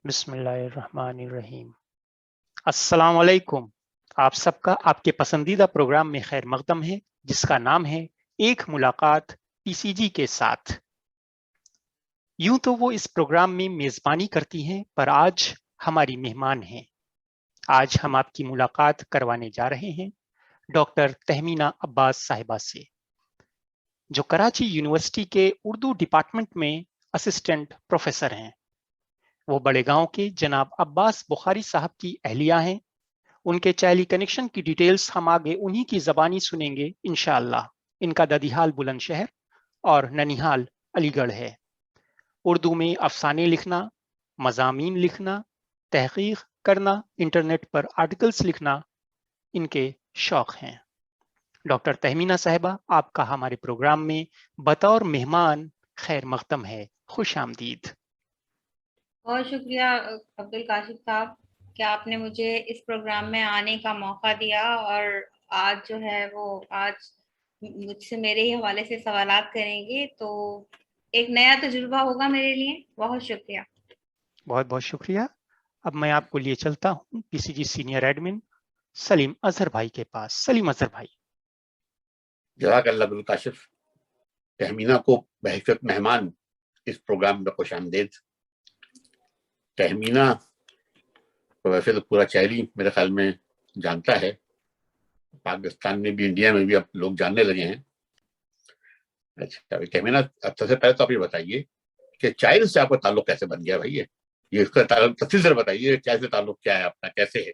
بسم اللہ الرحمن الرحیم۔ السلام علیکم۔ آپ سب کا آپ کے پسندیدہ پروگرام میں خیر مقدم ہے، جس کا نام ہے ایک ملاقات پی سی جی کے ساتھ۔ یوں تو وہ اس پروگرام میں میزبانی کرتی ہیں، پر آج ہماری مہمان ہیں۔ آج ہم آپ کی ملاقات کروانے جا رہے ہیں ڈاکٹر تہمینہ عباس صاحبہ سے، جو کراچی یونیورسٹی کے اردو ڈپارٹمنٹ میں اسسٹنٹ پروفیسر ہیں۔ وہ بڑے گاؤں کے جناب عباس بخاری صاحب کی اہلیہ ہیں۔ ان کے چیلی کنیکشن کی ڈیٹیلز ہم آگے انہی کی زبانی سنیں گے انشاءاللہ۔ ان کا ددیحال بلند شہر اور ننیحال علی گڑھ ہے۔ اردو میں افسانے لکھنا، مضامین لکھنا، تحقیق کرنا، انٹرنیٹ پر آرٹیکلز لکھنا ان کے شوق ہیں۔ ڈاکٹر تہمینہ صاحبہ، آپ کا ہمارے پروگرام میں بطور مہمان خیر مقدم ہے۔ خوش آمدید۔ بہت شکریہ عبد الکاشف صاحب کہ آپ نے مجھے اس پروگرام میں آنے کا موقع دیا، اور آج جو ہے وہ آج مجھ سے میرے ہی حوالے سے سوالات کریں گے، تو ایک نیا تجربہ ہوگا میرے لیے۔ بہت شکریہ۔ بہت بہت شکریہ۔ اب میں آپ کو لیے چلتا ہوں پی سی جی سینئر ایڈمن سلیم اظہر بھائی کے پاس۔ سلیم اظہر بھائی۔ جزاک اللہ عبدالکاشف۔ تہمینہ کو بحیثیت مہمان اس پروگرام میں خوش آمدید۔ تہمینہ تو ویسے تو پورا چہری میرے خیال میں جانتا ہے، پاکستان میں بھی انڈیا میں بھی اب لوگ جاننے لگے ہیں۔ اچھا تہمینہ، سب سے پہلے تو آپ یہ بتائیے کہ چائلڈ سے آپ کا تعلق کیسے بن گیا بھائی؟ یہ اس کا تعلق تفصیل سے بتائیے، چائلڈ سے تعلق کیا ہے آپ کا، کیسے ہے؟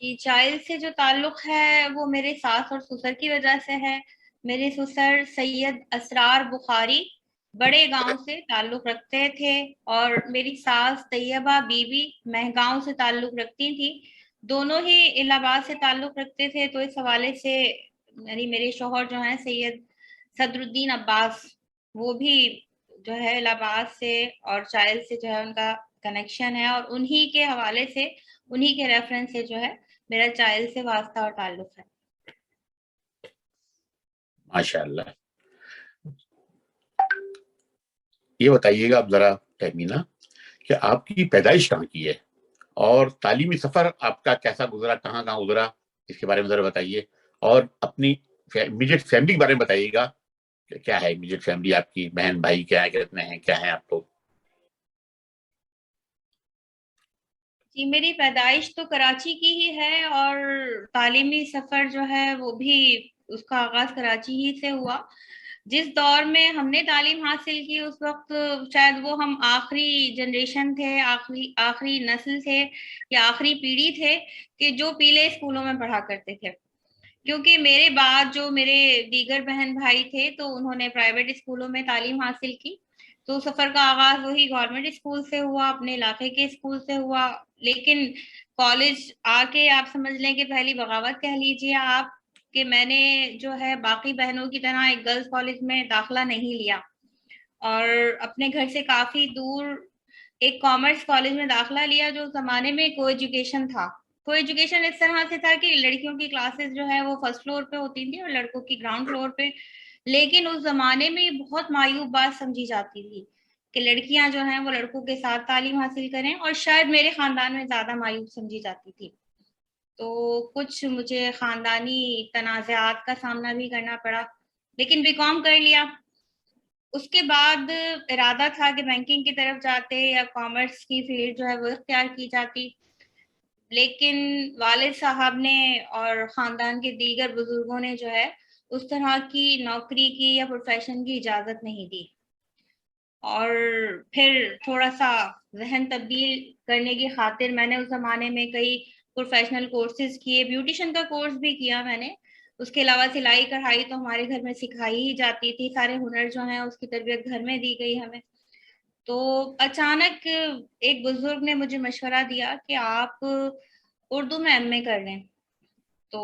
جی، چائلڈ سے جو تعلق ہے وہ میرے ساس اور سسر کی وجہ سے ہے۔ میرے سسر سید اسرار بخاری بڑے گاؤں سے تعلق رکھتے تھے، اور میری ساس طیبہ بی بی مہگاؤں سے تعلق رکھتی تھی۔ دونوں ہی الہ آباد سے تعلق رکھتے تھے، تو اس حوالے سے یعنی میرے شوہر جو ہیں سید صدر الدین عباس، وہ بھی جو ہے الہ آباد سے اور چائلڈ سے جو ہے ان کا کنیکشن ہے، اور انہی کے حوالے سے انہی کے ریفرنس سے جو ہے میرا چائلڈ سے واسطہ اور تعلق ہے۔ ماشاء اللہ۔ یہ بتائیے گا اب ذرا تہمینہ کہ آپ کی پیدائش کہاں کی ہے، اور تعلیمی سفر آپ کا کیسا گزرا، کہاں کہاں گزرا، اس کے بارے میں ذرا بتائیے، اور اپنی امیڈیٹ فیملی کے بارے میں بتائیے گا کہ کیا ہے امیڈیٹ فیملی آپ کی، بہن بھائی کیا ہے، کتنے ہیں، کیا ہیں آپ کو؟ جی، میری پیدائش تو کراچی کی ہی ہے، اور تعلیمی سفر جو ہے وہ بھی اس کا آغاز کراچی ہی سے ہوا۔ جس دور میں ہم نے تعلیم حاصل کی اس وقت شاید وہ ہم آخری جنریشن تھے، آخری نسل تھے یا آخری پیڑھی تھے کہ جو پیلے اسکولوں میں پڑھا کرتے تھے، کیونکہ میرے بعد جو میرے دیگر بہن بھائی تھے تو انہوں نے پرائیویٹ اسکولوں میں تعلیم حاصل کی۔ تو سفر کا آغاز وہی گورنمنٹ اسکول سے ہوا، اپنے علاقے کے اسکول سے ہوا، لیکن کالج آ کے آپ سمجھ لیں کہ پہلی بغاوت کہہ لیجیے آپ، کہ میں نے جو ہے باقی بہنوں کی طرح ایک گرلز کالج میں داخلہ نہیں لیا، اور اپنے گھر سے کافی دور ایک کامرس کالج میں داخلہ لیا، جو زمانے میں کو ایجوکیشن تھا۔ کو ایجوکیشن اس طرح سے تھا کہ لڑکیوں کی کلاسز جو ہے وہ فرسٹ فلور پہ ہوتی تھی اور لڑکوں کی گراؤنڈ فلور پہ، لیکن اس زمانے میں یہ بہت معیوب بات سمجھی جاتی تھی کہ لڑکیاں جو ہیں وہ لڑکوں کے ساتھ تعلیم حاصل کریں، اور شاید میرے خاندان میں زیادہ معیوب سمجھی جاتی تھی۔ تو کچھ مجھے خاندانی تنازعات کا سامنا بھی کرنا پڑا، لیکن بی کام کر لیا۔ اس کے بعد ارادہ تھا کہ بینکنگ کی طرف جاتے یا کامرس کی فیلڈ جو ہے وہ اختیار کی جاتی، لیکن والد صاحب نے اور خاندان کے دیگر بزرگوں نے جو ہے اس طرح کی نوکری کی یا پروفیشن کی اجازت نہیں دی، اور پھر تھوڑا سا ذہن تبدیل کرنے کی خاطر میں نے اس زمانے میں کئی پروفیشنل کورسز کیے، بیوٹیشن کا کورس بھی کیا میں نے، اس کے علاوہ سلائی کڑھائی تو ہمارے گھر میں سکھائی ہی جاتی تھی، سارے ہنر جو ہیں اس کی تربیت گھر میں دی گئی ہمیں۔ تو اچانک ایک بزرگ نے مجھے مشورہ دیا کہ آپ اردو میں ایم اے کر لیں۔ تو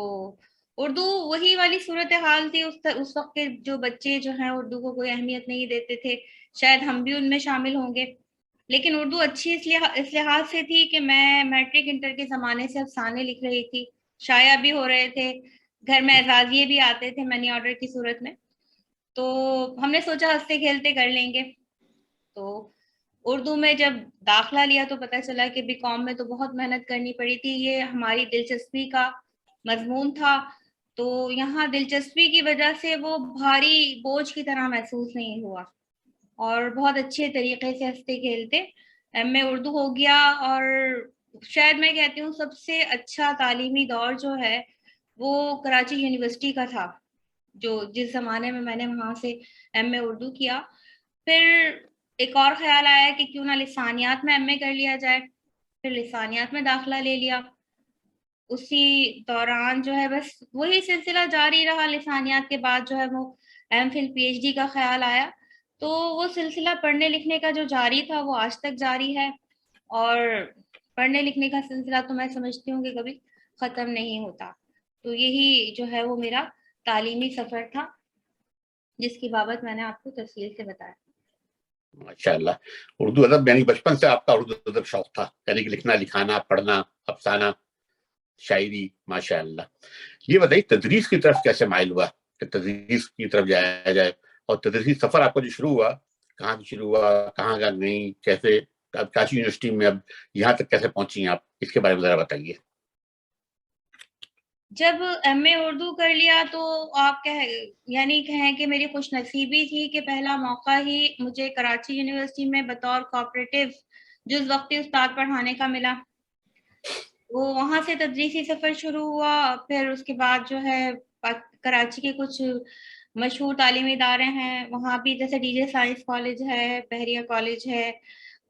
اردو وہی والی صورتحال تھی اس وقت کے جو بچے جو ہیں اردو کو کوئی اہمیت نہیں دیتے تھے، شاید ہم بھی ان میں شامل ہوں گے، لیکن اردو اچھی اس لحاظ سے تھی کہ میں میٹرک انٹر کے زمانے سے افسانے لکھ رہی تھی، شائع بھی ہو رہے تھے، گھر میں اعزازیے بھی آتے تھے منی آرڈر کی صورت میں، تو ہم نے سوچا ہنستے کھیلتے کر لیں گے۔ تو اردو میں جب داخلہ لیا تو پتہ چلا کہ بی کام میں تو بہت محنت کرنی پڑی تھی، یہ ہماری دلچسپی کا مضمون تھا، تو یہاں دلچسپی کی وجہ سے وہ بھاری بوجھ کی طرح محسوس نہیں ہوا، اور بہت اچھے طریقے سے ہنستے کھیلتے ایم اے اردو ہو گیا۔ اور شاید میں کہتی ہوں سب سے اچھا تعلیمی دور جو ہے وہ کراچی یونیورسٹی کا تھا، جس زمانے میں نے وہاں سے ایم اے اردو کیا۔ پھر ایک اور خیال آیا کہ کیوں نہ لسانیات میں ایم اے کر لیا جائے، پھر لسانیات میں داخلہ لے لیا۔ اسی دوران جو ہے بس وہی سلسلہ جاری رہا، لسانیات کے بعد جو ہے وہ M Phil P H D کا خیال آیا، تو وہ سلسلہ پڑھنے لکھنے کا جو جاری تھا وہ آج تک جاری ہے، اور پڑھنے لکھنے کا سلسلہ تو میں سمجھتی ہوں کہ کبھی ختم نہیں ہوتا۔ تو یہی جو ہے وہ میرا تعلیمی سفر تھا جس کی بابت میں نے آپ کو تفصیل سے بتایا۔ ماشاء اللہ، اردو ادب یعنی بچپن سے آپ کا اردو ادب شوق تھا، یعنی کہ لکھنا لکھانا پڑھنا افسانہ شاعری، ماشاء اللہ۔ یہ بتائیے تدریس کی طرف کیسے مائل ہوا کہ تدریس کی طرف جایا جائے، اور تدریسی سفر آپ کا جو شروع ہوا کہاں سے شروع ہوا، کہاں کا نہیں، کیسے کراچی یونیورسٹی میں اب یہاں تک کیسے پہنچی ہیں آپ، اس کے بارے میں ذرا بتائیے۔ جب ایم اے اردو کر لیا تو آپ کہیں کہ میری خوش نصیبی تھی کہ پہلا موقع ہی مجھے کراچی یونیورسٹی میں بطور کوآپریٹو جز وقتی استاد پڑھانے کا ملا۔ وہ وہاں سے تدریسی سفر شروع ہوا، پھر اس کے بعد جو ہے کراچی کے کچھ مشہور تعلیمی ادارے ہیں وہاں بھی، جیسے ڈی جے سائنس کالج ہے، بحریہ کالج ہے،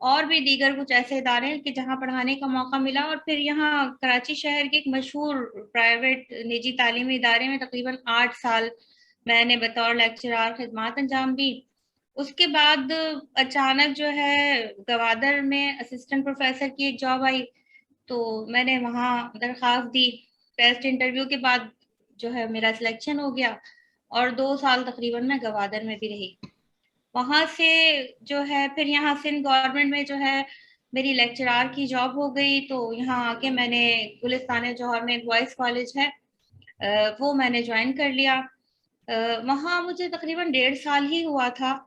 اور بھی دیگر کچھ ایسے ادارے ہیں کہ جہاں پڑھانے کا موقع ملا۔ اور پھر یہاں کراچی شہر کے ایک مشہور پرائیویٹ نجی تعلیمی ادارے میں تقریباً 8 سال میں نے بطور لیکچرار خدمات انجام دی۔ اس کے بعد اچانک جو ہے گوادر میں اسسٹنٹ پروفیسر کی ایک جاب آئی، تو میں نے وہاں درخواست دی، ٹیسٹ انٹرویو کے بعد جو ہے میرا سلیکشن ہو گیا، اور 2 سال تقریباً میں گوادر میں بھی رہی۔ وہاں سے جو ہے پھر یہاں سندھ گورنمنٹ میں جو ہے میری لیکچرار کی جاب ہو گئی، تو یہاں آ کے میں نے گلستان جوہر میں ایک بوائز کالج ہے وہ میں نے جوائن کر لیا۔ وہاں مجھے تقریباً 1.5 سال ہی ہوا تھا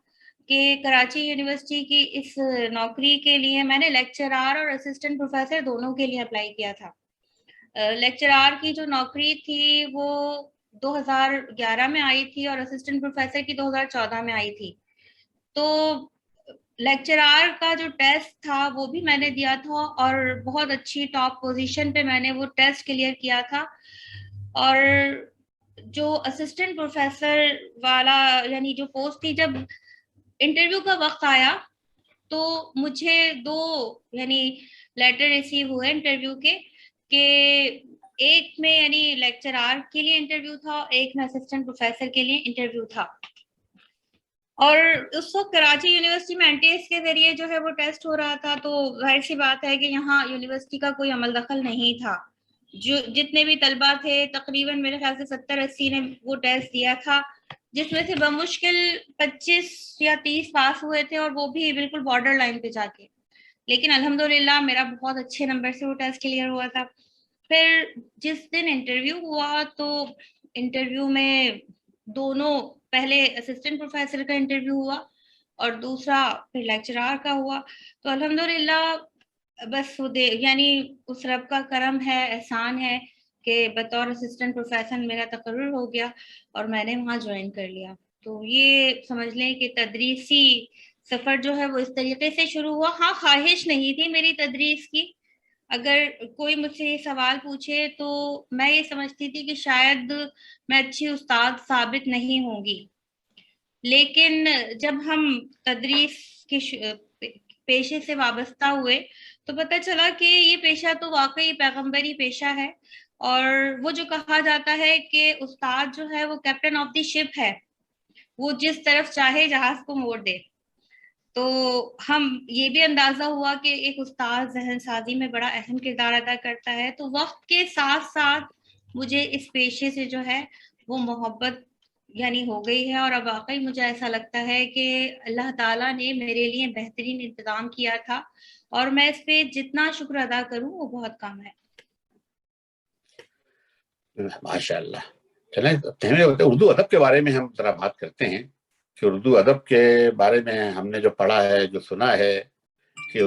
کہ کراچی یونیورسٹی کی اس نوکری کے لیے میں نے لیکچرار اور اسسٹنٹ پروفیسر دونوں کے لیے اپلائی کیا تھا۔ لیکچرار کی جو نوکری تھی وہ 2011 میں آئی تھی، اور اسسٹنٹ پروفیسر کی 2014 میں آئی تھی۔ تو لیکچرار کا جو ٹیسٹ تھا وہ بھی میں نے دیا تھا، اور بہت اچھی ٹاپ پوزیشن پہ میں نے وہ ٹیسٹ کلیئر کیا تھا۔ اور جو اسسٹنٹ پروفیسر والا یعنی جو پوسٹ تھی، جب انٹرویو کا وقت آیا تو مجھے 2 یعنی لیٹر ریسیو ہوئے انٹرویو کے، کہ ایک میں یعنی لیکچرار کے لیے انٹرویو تھا، ایک میں اسسٹنٹ پروفیسر کے لیے انٹرویو تھا۔ اور اس وقت کراچی یونیورسٹی میں این ٹی ایس کے ذریعے جو ہے وہ ٹیسٹ ہو رہا تھا، تو ظاہر سی بات ہے کہ یہاں یونیورسٹی کا کوئی عمل دخل نہیں تھا۔ جو جتنے بھی طلبہ تھے تقریباً میرے خیال سے 70-80 نے وہ ٹیسٹ دیا تھا، جس میں سے بمشکل 25 یا 30 پاس ہوئے تھے، اور وہ بھی بالکل بارڈر لائن پہ جا کے۔ لیکن الحمدللہ میرا بہت اچھے نمبر سے وہ ٹیسٹ کلیئر ہوا تھا۔ پھر جس دن انٹرویو ہوا تو انٹرویو میں دونوں، پہلے اسسٹنٹ پروفیسر کا انٹرویو ہوا اور دوسرا پھر لیکچرار کا ہوا، تو الحمدللہ بس یعنی اس رب کا کرم ہے، احسان ہے کہ بطور اسسٹنٹ پروفیسر میرا تقرر ہو گیا اور میں نے وہاں جوائن کر لیا۔ تو یہ سمجھ لیں کہ تدریسی سفر جو ہے وہ اس طریقے سے شروع ہوا۔ ہاں، خواہش نہیں تھی میری تدریس کی، اگر کوئی مجھ سے یہ سوال پوچھے تو میں یہ سمجھتی تھی کہ شاید میں اچھی استاد ثابت نہیں ہوں گی، لیکن جب ہم تدریس کے پیشے سے وابستہ ہوئے تو پتہ چلا کہ یہ پیشہ تو واقعی پیغمبری پیشہ ہے، اور وہ جو کہا جاتا ہے کہ استاد جو ہے وہ کیپٹن آف دی شپ ہے، وہ جس طرف چاہے جہاز کو موڑ دے۔ تو ہم یہ بھی اندازہ ہوا کہ ایک استاد ذہن سازی میں بڑا اہم کردار ادا کرتا ہے۔ تو وقت کے ساتھ ساتھ مجھے اس پیشے سے جو ہے وہ محبت یعنی ہو گئی ہے، اور اب واقعی مجھے ایسا لگتا ہے کہ اللہ تعالیٰ نے میرے لیے بہترین انتظام کیا تھا، اور میں اس پہ جتنا شکر ادا کروں وہ بہت کم ہے۔ ماشاء اللہ۔ چلیں اردو ادب کے بارے میں ہم ذرا بات کرتے ہیں کہ اردو ادب کے بارے میں ہم نے جو پڑھا ہے، جو سنا ہے، کہ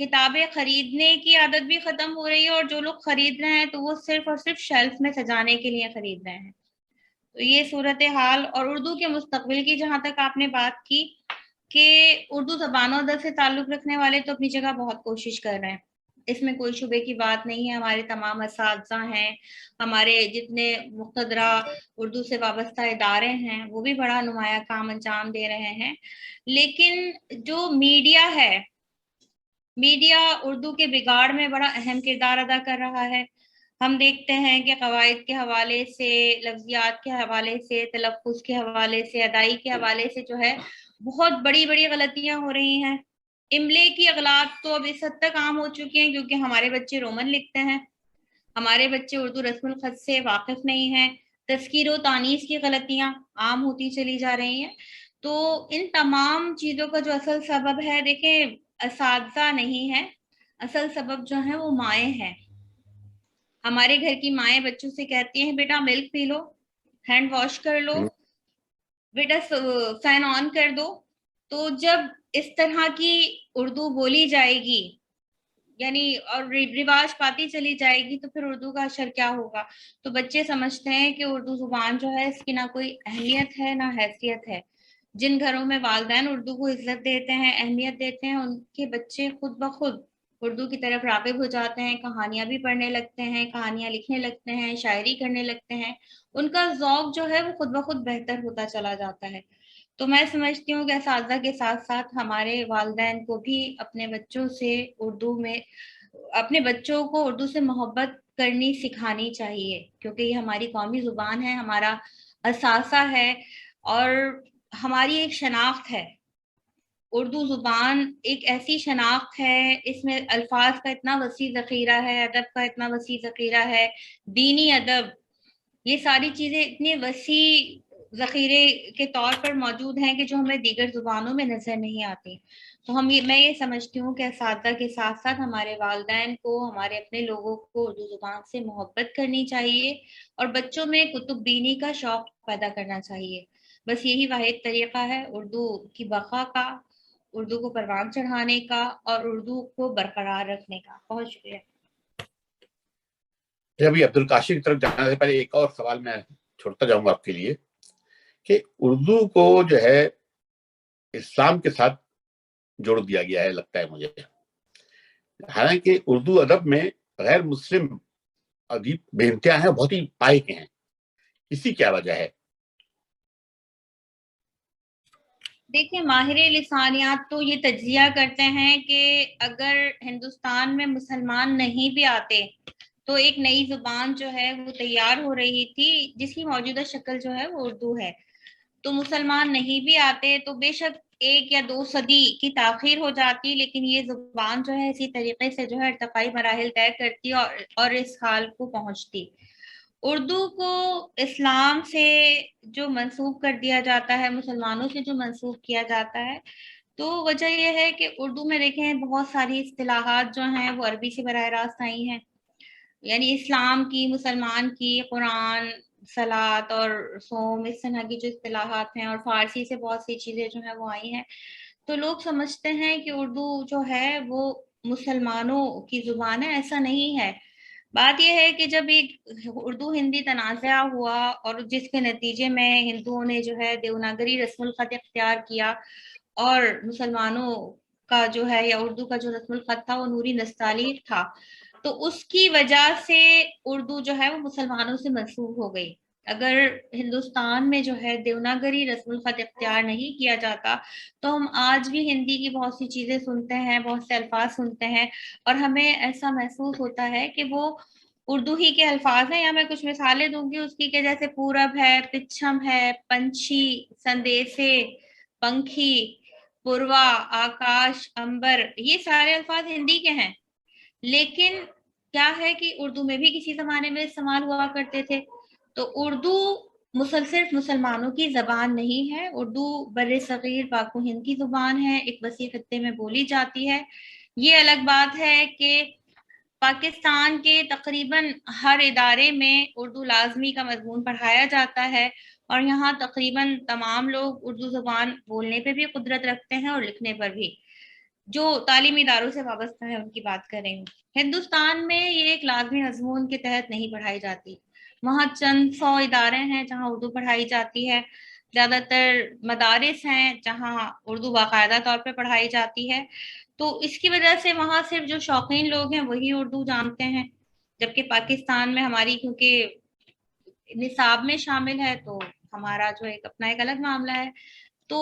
کتابیں خریدنے کی عادت بھی ختم ہو رہی ہے، اور جو لوگ خرید رہے ہیں تو وہ صرف اور صرف شیلف میں سجانے کے لیے خرید رہے ہیں. تو یہ صورتحال. اور اردو کے مستقبل کی جہاں تک آپ نے بات کی کہ اردو زبان و ادب سے تعلق رکھنے والے تو اپنی جگہ بہت کوشش کر رہے ہیں، اس میں کوئی شبے کی بات نہیں ہے. ہمارے تمام اساتذہ ہیں، ہمارے جتنے مقتدرہ اردو سے وابستہ ادارے ہیں، وہ بھی بڑا نمایاں کام انجام دے رہے ہیں. لیکن جو میڈیا ہے، میڈیا اردو کے بگاڑ میں بڑا اہم کردار ادا کر رہا ہے. ہم دیکھتے ہیں کہ قواعد کے حوالے سے، لفظیات کے حوالے سے، تلفظ کے حوالے سے، ادائی کے حوالے سے جو ہے بہت بڑی بڑی غلطیاں ہو رہی ہیں. املے کی اغلاط تو اب اس حد تک عام ہو چکی ہیں کیونکہ ہمارے بچے رومن لکھتے ہیں، ہمارے بچے اردو رسم الخط سے واقف نہیں ہیں. تذکیر و تانیث کی غلطیاں عام ہوتی چلی جا رہی ہیں. تو ان تمام چیزوں کا جو اصل سبب ہے، دیکھیں، اساتذہ نہیں ہے، اصل سبب جو ہے وہ مائیں ہیں. ہمارے گھر کی مائیں بچوں سے کہتی ہیں بیٹا ملک پی لو، ہینڈ واش کر لو، بیٹا فین آن کر دو. تو جب اس طرح کی اردو بولی جائے گی، یعنی اور رواج پاتی چلی جائے گی، تو پھر اردو کا اثر کیا ہوگا؟ تو بچے سمجھتے ہیں کہ اردو زبان جو ہے اس کی نہ کوئی اہمیت ہے نہ حیثیت ہے. جن گھروں میں والدین اردو کو عزت دیتے ہیں، اہمیت دیتے ہیں، ان کے بچے خود بخود اردو کی طرف راغب ہو جاتے ہیں، کہانیاں بھی پڑھنے لگتے ہیں، کہانیاں لکھنے لگتے ہیں، شاعری کرنے لگتے ہیں. ان کا ذوق جو ہے وہ خود بخود بہتر ہوتا چلا جاتا ہے. تو میں سمجھتی ہوں کہ اساتذہ کے ساتھ ساتھ ہمارے والدین کو بھی اپنے بچوں سے اپنے بچوں کو اردو سے محبت کرنی سکھانی چاہیے، کیونکہ یہ ہماری قومی زبان ہے، ہمارا اثاثہ ہے اور ہماری ایک شناخت ہے. اردو زبان ایک ایسی شناخت ہے، اس میں الفاظ کا اتنا وسیع ذخیرہ ہے، ادب کا اتنا وسیع ذخیرہ ہے، دینی ادب، یہ ساری چیزیں اتنے وسیع ذخیرے کے طور پر موجود ہیں کہ جو ہمیں دیگر زبانوں میں نظر نہیں آتی. تو میں یہ سمجھتی ہوں کہ اساتذہ کے ساتھ ساتھ ہمارے والدین کو، ہمارے اپنے لوگوں کو اردو زبان سے محبت کرنی چاہیے اور بچوں میں کتب بینی کا شوق پیدا کرنا چاہیے. بس یہی واحد طریقہ ہے اردو کی بقا کا، اردو کو پروان چڑھانے کا اور اردو کو برقرار رکھنے کا. بہت شکریہ. ابھی عبد القاشر کی طرف جانے سے پہلے ایک اور سوال میں چھوڑتا جاؤں گا آپ کے لیے کہ اردو کو جو ہے اسلام کے ساتھ جوڑ دیا گیا ہے لگتا ہے مجھے، حالانکہ اردو ادب میں غیر مسلم ادیب بے انتہا ہیں، بہت ہی پائے کے ہیں. اسی کیا وجہ ہے؟ دیکھیں، ماہر لسانیات تو یہ تجزیہ کرتے ہیں کہ اگر ہندوستان میں مسلمان نہیں بھی آتے تو ایک نئی زبان جو ہے وہ تیار ہو رہی تھی جس کی موجودہ شکل جو ہے وہ اردو ہے. تو مسلمان نہیں بھی آتے تو بے شک 1 یا 2 صدی کی تاخیر ہو جاتی، لیکن یہ زبان جو ہے اسی طریقے سے جو ہے ارتقائی مراحل طے کرتی اور اس حال کو پہنچتی. اردو کو اسلام سے جو منسوب کر دیا جاتا ہے، مسلمانوں سے جو منسوب کیا جاتا ہے، تو وجہ یہ ہے کہ اردو میں دیکھیں بہت ساری اصطلاحات جو ہیں وہ عربی سے براہ راست آئی ہیں، یعنی اسلام کی، مسلمان کی، قرآن، صلاۃ اور صوم، اس طرح کی جو اصطلاحات ہیں، اور فارسی سے بہت سی چیزیں جو ہیں وہ آئی ہیں. تو لوگ سمجھتے ہیں کہ اردو جو ہے وہ مسلمانوں کی زبان ہے. ایسا نہیں ہے. بات یہ ہے کہ جب ایک اردو ہندی تنازعہ ہوا اور جس کے نتیجے میں ہندوؤں نے جو ہے دیوناگری رسم الخط اختیار کیا اور مسلمانوں کا جو ہے یا اردو کا جو رسم الخط تھا وہ نوری نستعلیق تھا، تو اس کی وجہ سے اردو جو ہے وہ مسلمانوں سے منسوب ہو گئی. اگر ہندوستان میں جو ہے دیوناگری رسم الخط اختیار نہیں کیا جاتا تو ہم آج بھی ہندی کی بہت سی چیزیں سنتے ہیں، بہت سے الفاظ سنتے ہیں اور ہمیں ایسا محسوس ہوتا ہے کہ وہ اردو ہی کے الفاظ ہیں. یا میں کچھ مثالیں دوں گی اس کی کہ جیسے پورب ہے، پچھم ہے، پنچھی، سندیسے، پنکھی، پوروا، آکاش، امبر، یہ سارے الفاظ ہندی کے ہیں، لیکن کیا ہے کہ اردو میں بھی کسی زمانے میں استعمال ہوا کرتے تھے. تو اردو صرف مسلمانوں کی زبان نہیں ہے، اردو بر صغیر پاک و ہند کی زبان ہے، ایک وسیع خطے میں بولی جاتی ہے. یہ الگ بات ہے کہ پاکستان کے تقریباً ہر ادارے میں اردو لازمی کا مضمون پڑھایا جاتا ہے اور یہاں تقریباً تمام لوگ اردو زبان بولنے پہ بھی قدرت رکھتے ہیں اور لکھنے پر بھی. جو تعلیمی اداروں سے وابستہ ہے ان کی بات کر رہی ہوں. ہندوستان میں یہ ایک لازمی مضمون کے تحت نہیں پڑھائی جاتی. وہاں چند 100 ادارے ہیں جہاں اردو پڑھائی جاتی ہے. زیادہ تر مدارس ہیں جہاں اردو باقاعدہ طور پہ پڑھائی جاتی ہے. تو اس کی وجہ سے وہاں صرف جو شوقین لوگ ہیں وہی اردو جانتے ہیں، جبکہ پاکستان میں ہماری کیونکہ نصاب میں شامل ہے تو ہمارا جو اپنا ایک الگ معاملہ ہے. تو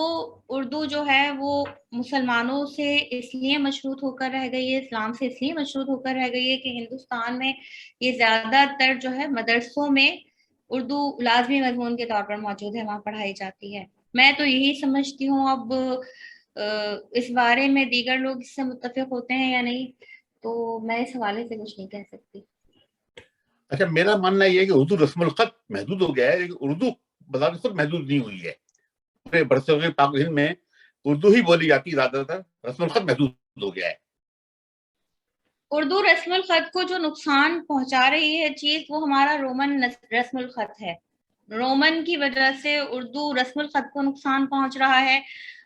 اردو جو ہے وہ مسلمانوں سے اس لیے مشروط ہو کر رہ گئی ہے، اسلام سے اس لیے مشروط ہو کر رہ گئی ہے کہ ہندوستان میں یہ زیادہ تر جو ہے مدرسوں میں اردو لازمی مضمون کے طور پر موجود ہے، وہاں پڑھائی جاتی ہے. میں تو یہی سمجھتی ہوں، اب اس بارے میں دیگر لوگ اس سے متفق ہوتے ہیں یا نہیں تو میں اس حوالے سے کچھ نہیں کہہ سکتی. اچھا، میرا ماننا یہ ہے کہ اردو رسم الخط محدود ہو گیا ہے، لیکن اردو بذات خود محدود نہیں ہوئی ہے. پورے برصغیر پاک و ہند میں اردو ہی بولی جاتی ہے زیادہ تر، رسم الخط محدود ہو گیا ہے. اردو رسم الخط کو جو نقصان پہنچا رہی ہے چیز وہ ہمارا رومن رسم الخط ہے. رومن کی وجہ سے اردو رسم الخط کو نقصان پہنچ رہا ہے.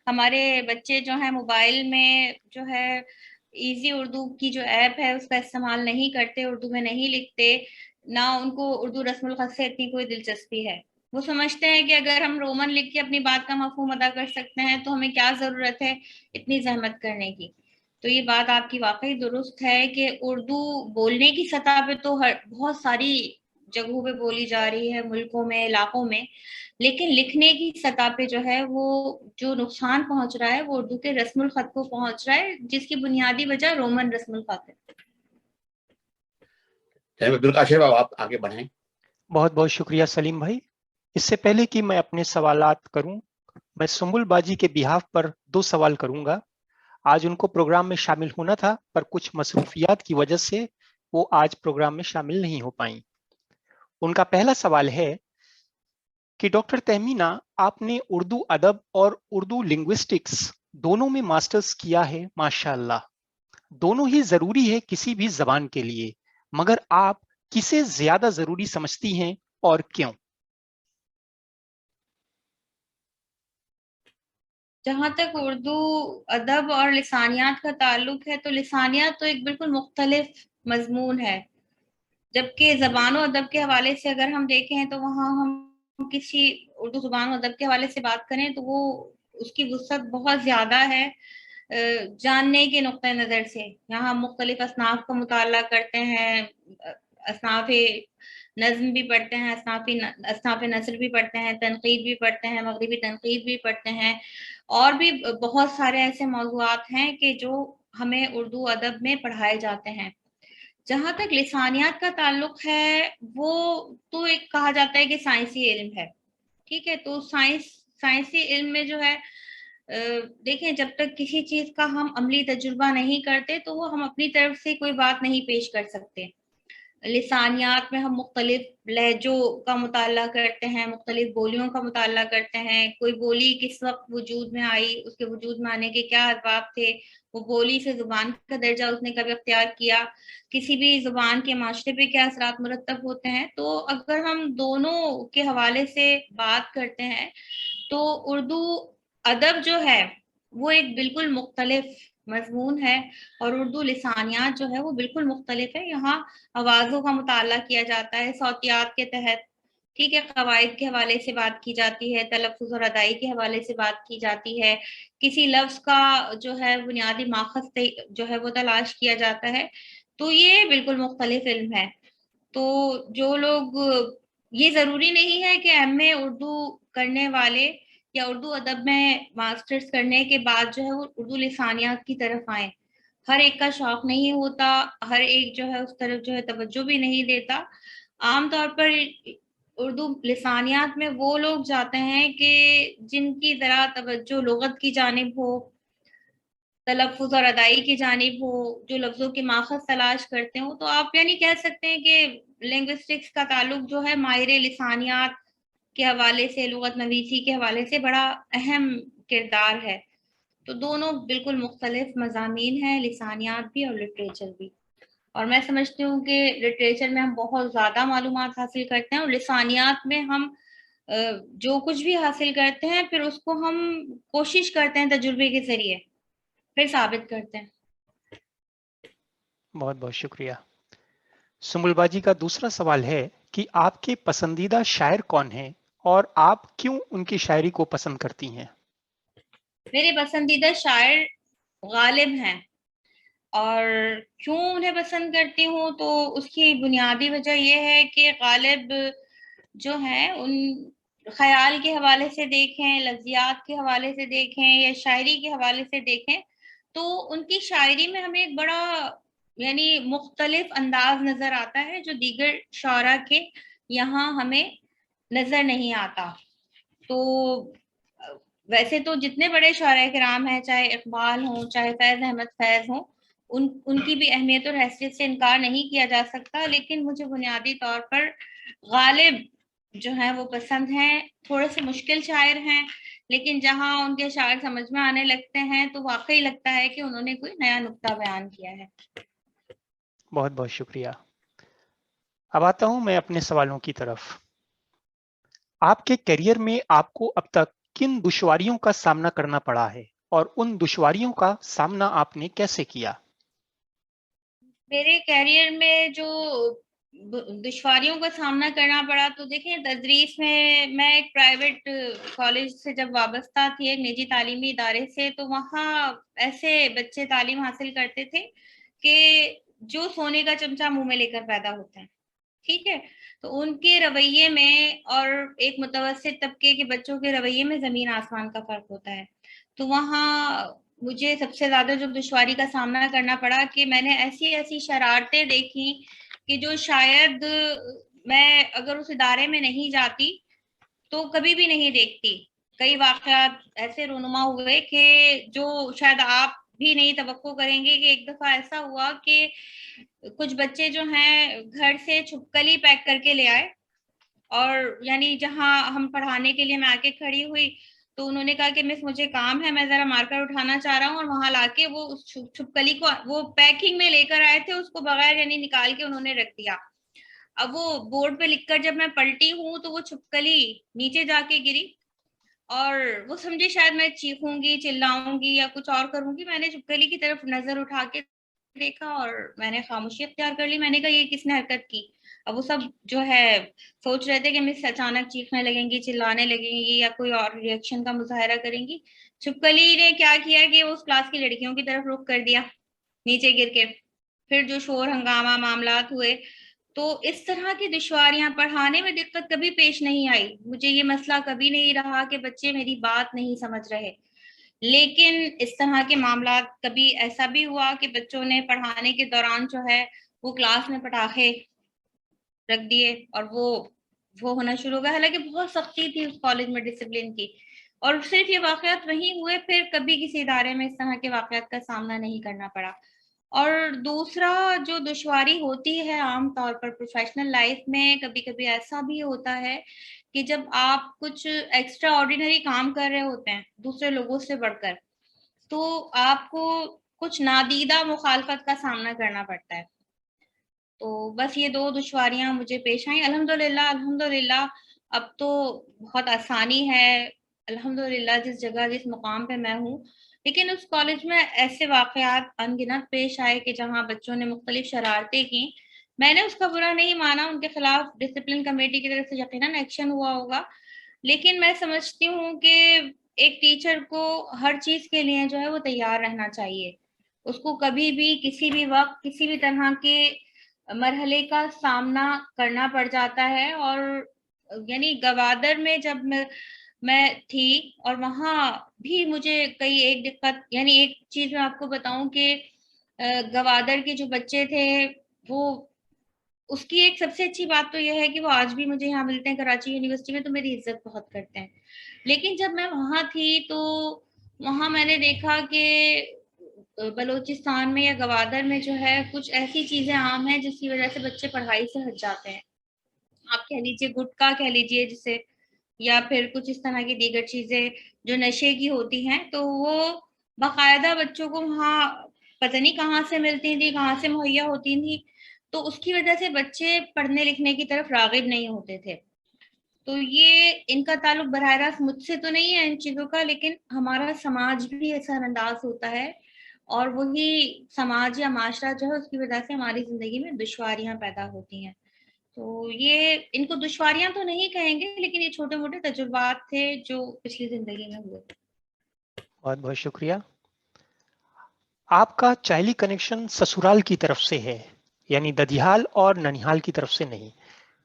ہمارے بچے جو ہیں موبائل میں جو ہے ایزی اردو کی جو ایپ ہے اس کا استعمال نہیں کرتے، اردو میں نہیں لکھتے، نہ ان کو اردو رسم الخط سے اتنی کوئی دلچسپی ہے. وہ سمجھتے ہیں کہ اگر ہم رومن لکھ کے اپنی بات کا مفہوم ادا کر سکتے ہیں تو ہمیں کیا ضرورت ہے اتنی زحمت کرنے کی. تو یہ بات آپ کی واقعی درست ہے کہ اردو بولنے کی سطح پہ تو بہت ساری جگہوں پہ بولی جا رہی ہے، ملکوں میں، علاقوں میں، لیکن لکھنے کی سطح پہ جو ہے وہ جو نقصان پہنچ رہا ہے وہ اردو کے رسم الخط کو پہنچ رہا ہے، جس کی بنیادی وجہ رومن رسم الخط ہے. عبدالکاشف، آپ آگے بڑھیں. بہت بہت شکریہ سلیم بھائی. اس سے پہلے کہ میں اپنے سوالات کروں، میں سنبل باجی کے بیہاف پر 2 سوال کروں گا. آج ان کو پروگرام میں شامل ہونا تھا پر کچھ مصروفیات کی وجہ سے وہ آج پروگرام میں شامل نہیں ہو پائیں. ان کا پہلا سوال ہے کہ ڈاکٹر تہمینہ، آپ نے اردو ادب اور اردو لنگوسٹکس دونوں میں ماسٹرز کیا ہے، ماشاءاللہ. دونوں ہی ضروری ہے کسی بھی زبان کے لیے، مگر آپ کسے زیادہ ضروری سمجھتی ہیں اور کیوں؟ جہاں تک اردو ادب اور لسانیات کا تعلق ہے تو لسانیات تو ایک بالکل مختلف مضمون ہے، جبکہ زبان و ادب کے حوالے سے اگر ہم دیکھیں تو وہاں ہم کسی اردو زبان و ادب کے حوالے سے بات کریں تو وہ اس کی وسعت بہت زیادہ ہے جاننے کے نقطۂ نظر سے. یہاں ہم مختلف اصناف کا مطالعہ کرتے ہیں، اصناف نظم بھی پڑھتے ہیں، اصناف نثر بھی پڑھتے ہیں، تنقید بھی پڑھتے ہیں، مغربی تنقید بھی پڑھتے ہیں، اور بھی بہت سارے ایسے موضوعات ہیں کہ جو ہمیں اردو ادب میں پڑھائے جاتے ہیں. جہاں تک لسانیات کا تعلق ہے وہ تو ایک کہا جاتا ہے کہ سائنسی علم ہے، ٹھیک ہے. تو سائنسی علم میں جو ہے دیکھیں، جب تک کسی چیز کا ہم عملی تجربہ نہیں کرتے تو وہ ہم اپنی طرف سے کوئی بات نہیں پیش کر سکتے. لسانیات میں ہم مختلف لہجوں کا مطالعہ کرتے ہیں، مختلف بولیوں کا مطالعہ کرتے ہیں. کوئی بولی کس وقت وجود میں آئی، اس کے وجود میں آنے کے کیا اسباب تھے، وہ بولی سے زبان کا درجہ اس نے کب اختیار کیا، کسی بھی زبان کے معاشرے پہ کیا اثرات مرتب ہوتے ہیں. تو اگر ہم دونوں کے حوالے سے بات کرتے ہیں تو اردو ادب جو ہے وہ ایک بالکل مختلف مضمون ہے اور اردو لسانیات جو ہے وہ بالکل مختلف ہے. یہاں آوازوں کا مطالعہ کیا جاتا ہے صوتیات کے تحت، ٹھیک ہے، قواعد کے حوالے سے بات کی جاتی ہے، تلفظ اور ادائی کے حوالے سے بات کی جاتی ہے، کسی لفظ کا جو ہے بنیادی ماخذ جو ہے وہ تلاش کیا جاتا ہے. تو یہ بالکل مختلف علم ہے. تو جو لوگ، یہ ضروری نہیں ہے کہ ایم اے اردو کرنے والے یا اردو ادب میں ماسٹرز کرنے کے بعد جو ہے وہ اردو لسانیات کی طرف آئیں. ہر ایک کا شوق نہیں ہوتا، ہر ایک جو ہے اس طرف جو ہے توجہ بھی نہیں دیتا. عام طور پر اردو لسانیات میں وہ لوگ جاتے ہیں کہ جن کی ذرا توجہ لغت کی جانب ہو، تلفظ اور ادائی کی جانب ہو، جو لفظوں کی ماخذ تلاش کرتے ہوں. تو آپ یعنی کہہ سکتے ہیں کہ لنگوسٹکس کا تعلق جو ہے ماہر لسانیات کے حوالے سے، لغت نویسی کے حوالے سے بڑا اہم کردار ہے. تو دونوں بالکل مختلف مضامین ہیں، لسانیات بھی اور لٹریچر بھی. اور میں سمجھتی ہوں کہ لٹریچر میں ہم بہت زیادہ معلومات حاصل کرتے ہیں اور لسانیات میں ہم جو کچھ بھی حاصل کرتے ہیں پھر اس کو ہم کوشش کرتے ہیں تجربے کے ذریعے پھر ثابت کرتے ہیں. بہت بہت شکریہ. سنبل باجی کا دوسرا سوال ہے کہ آپ کے پسندیدہ شاعر کون ہیں اور آپ کیوں ان کی شاعری کو پسند کرتی ہیں؟ میرے پسندیدہ شاعر غالب ہیں، اور کیوں انہیں پسند کرتی ہوں تو اس کی بنیادی وجہ یہ ہے کہ غالب جو ہیں ان خیال کے حوالے سے دیکھیں، لفظیات کے حوالے سے دیکھیں یا شاعری کے حوالے سے دیکھیں تو ان کی شاعری میں ہمیں ایک بڑا یعنی مختلف انداز نظر آتا ہے جو دیگر شعراء کے یہاں ہمیں نظر نہیں آتا. تو ویسے تو جتنے بڑے شاعر کرام ہیں، چاہے اقبال ہوں، چاہے فیض احمد فیض ہوں، ان کی بھی اہمیت اور حیثیت سے انکار نہیں کیا جا سکتا، لیکن مجھے بنیادی طور پر غالب جو ہیں وہ پسند ہیں. تھوڑے سے مشکل شاعر ہیں، لیکن جہاں ان کے شاعر سمجھ میں آنے لگتے ہیں تو واقعی لگتا ہے کہ انہوں نے کوئی نیا نقطہ بیان کیا ہے. بہت بہت شکریہ. اب آتا ہوں میں اپنے سوالوں کی طرف. آپ کے کیریئر میں آپ کو اب تک کن دشواریوں کا سامنا کرنا پڑا ہے اور ان دشواریوں کا سامنا آپ نے کیسے کیا؟ میرے کیریئر میں جو دشواریوں کا سامنا کرنا پڑا تو دیکھیں، تدریس میں ایک پرائیویٹ کالج سے جب وابستہ تھی، ایک نجی تعلیمی ادارے سے، تو وہاں ایسے بچے تعلیم حاصل کرتے تھے کہ جو سونے کا چمچہ منہ میں لے کر پیدا ہوتے ہیں. ٹھیک ہے، تو ان کے رویے میں اور ایک متوسط طبقے کے بچوں کے رویے میں زمین آسمان کا فرق ہوتا ہے. تو وہاں مجھے سب سے زیادہ جو دشواری کا سامنا کرنا پڑا کہ میں نے ایسی شرارتیں دیکھی کہ جو شاید میں اگر اس ادارے میں نہیں جاتی تو کبھی بھی نہیں دیکھتی. کئی واقعات ایسے رونما ہوئے کہ جو شاید آپ بھی نہیں توقع کریں گے. کہ ایک دفعہ ایسا ہوا کہ کچھ بچے جو ہیں گھر سے چھپکلی پیک کر کے لے آئے، اور یعنی جہاں ہم پڑھانے کے لیے میں آ کے کھڑی ہوئی تو انہوں نے کہا کہ مس مجھے کام ہے، میں ذرا مارکر اٹھانا چاہ رہا ہوں، اور وہاں لا کے وہ اس چھپکلی کو وہ پیکنگ میں لے کر آئے تھے، اس کو بغیر یعنی نکال کے انہوں نے رکھ دیا. اب وہ بورڈ پہ لکھ کر جب میں پلٹی ہوں تو وہ چھپکلی نیچے جا کے گری، اور وہ سمجھے شاید میں چیخوں گی، چلاؤں گی یا کچھ اور کروں گی. میں نے چھپکلی کی طرف نظر اٹھا کے دیکھا اور میں نے خاموشی اختیار کر لی. میں نے کہا یہ کس نے حرکت کی؟ اب وہ سب جو ہے سوچ رہے تھے کہ مس اچانک چیخنے لگیں گی، چلانے لگیں گی یا کوئی اور ریئیکشن کا مظاہرہ کریں گی. چھپکلی نے کیا کیا کہ وہ اس کلاس کی لڑکیوں کی طرف رخ کر دیا نیچے گر کے. پھر جو شور ہنگامہ معاملات ہوئے. تو اس طرح کی دشواریاں، پڑھانے میں دقت کبھی پیش نہیں آئی. مجھے یہ مسئلہ کبھی نہیں رہا کہ بچے میری بات نہیں سمجھ رہے، لیکن اس طرح کے معاملات کبھی ایسا بھی ہوا کہ بچوں نے پڑھانے کے دوران جو ہے وہ کلاس میں پٹاخے رکھ دیے اور وہ ہونا شروع ہو گیا. حالانکہ بہت سختی تھی اس کالج میں ڈسپلن کی، اور صرف یہ واقعات وہیں ہوئے، پھر کبھی کسی ادارے میں اس طرح کے واقعات کا سامنا نہیں کرنا پڑا. اور دوسرا جو دشواری ہوتی ہے عام طور پر پروفیشنل لائف میں، کبھی کبھی ایسا بھی ہوتا ہے کہ جب آپ کچھ ایکسٹرا آرڈینری کام کر رہے ہوتے ہیں دوسرے لوگوں سے بڑھ کر، تو آپ کو کچھ نادیدہ مخالفت کا سامنا کرنا پڑتا ہے. تو بس یہ دو دشواریاں مجھے پیش آئیں. الحمدللہ اب تو بہت آسانی ہے الحمدللہ جس جگہ جس مقام پہ میں ہوں. لیکن اس کالج میں ایسے واقعات ان گنت پیش آئے کہ جہاں بچوں نے مختلف شرارتیں کی. میں نے اس کا برا نہیں مانا، ان کے خلاف ڈسپلن کمیٹی کی طرف سے یقیناً ایکشن ہوا ہوگا، لیکن میں سمجھتی ہوں کہ ایک ٹیچر کو ہر چیز کے لیے جو ہے وہ تیار رہنا چاہیے. اس کو کبھی بھی کسی بھی وقت کسی بھی طرح کے مرحلے کا سامنا کرنا پڑ جاتا ہے. اور یعنی گوادر میں جب میں تھی اور وہاں بھی مجھے کئی ایک دقت، یعنی ایک چیز میں آپ کو بتاؤں کہ گوادر کے جو بچے تھے وہ، اس کی ایک سب سے اچھی بات تو یہ ہے کہ وہ آج بھی مجھے یہاں ملتے ہیں کراچی یونیورسٹی میں، تو میری عزت بہت کرتے ہیں. لیکن جب میں وہاں تھی تو وہاں میں نے دیکھا کہ بلوچستان میں یا گوادر میں جو ہے کچھ ایسی چیزیں عام ہیں جس کی وجہ سے بچے پڑھائی سے ہٹ جاتے ہیں. آپ کہہ لیجیے گٹکا کہہ لیجیے جسے، یا پھر کچھ اس طرح کی دیگر چیزیں جو نشے کی ہوتی ہیں، تو وہ باقاعدہ بچوں کو وہاں پتہ نہیں کہاں سے ملتی تھی، کہاں سے مہیا ہوتی تھی. تو اس کی وجہ سے بچے پڑھنے لکھنے کی طرف راغب نہیں ہوتے تھے. تو یہ ان کا تعلق براہ راست مجھ سے تو نہیں ہے ان چیزوں کا، لیکن ہمارا سماج بھی اثر انداز ہوتا ہے اور وہی سماج یا معاشرہ جو ہے اس کی وجہ سے ہماری زندگی میں دشواریاں پیدا ہوتی ہیں. تو یہ ان کو دشواریاں تو نہیں کہیں گے لیکن یہ چھوٹے موٹے تجربات تھے جو پچھلی زندگی میں ہوئے. بہت بہت شکریہ. آپ کا چائلی کنیکشن سسرال کی طرف سے ہے، یعنی ددیال اور ننیال کی طرف سے نہیں.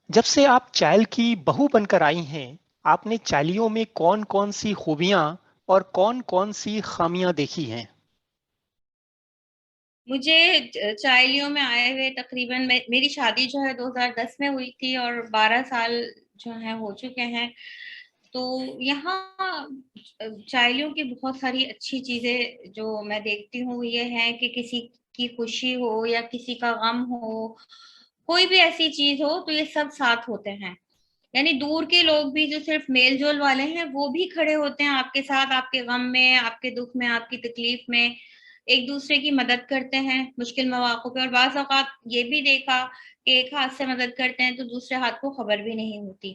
جب سے آپ چائل کی بہو بن کر آئی ہیں، آپ نے چائلیوں میں کون کون سی خوبیاں اور کون کون سی خامیاں دیکھی ہیں؟ مجھے چائلیوں میں آئے ہوئے تقریباً میری شادی جو ہے 2010 میں ہوئی تھی اور 12 سال جو ہیں ہو چکے ہیں. تو یہاں چائلیوں کی بہت ساری اچھی چیزیں جو میں دیکھتی ہوں یہ ہے کہ کسی کی خوشی ہو یا کسی کا غم ہو، کوئی بھی ایسی چیز ہو تو یہ سب ساتھ ہوتے ہیں. یعنی دور کے لوگ بھی جو صرف میل جول والے ہیں وہ بھی کھڑے ہوتے ہیں آپ کے ساتھ، آپ کے غم میں، آپ کے دکھ میں، آپ کی تکلیف میں، ایک دوسرے کی مدد کرتے ہیں مشکل مواقع پہ. اور بعض اوقات یہ بھی دیکھا کہ ایک ہاتھ سے مدد کرتے ہیں تو دوسرے ہاتھ کو خبر بھی نہیں ہوتی.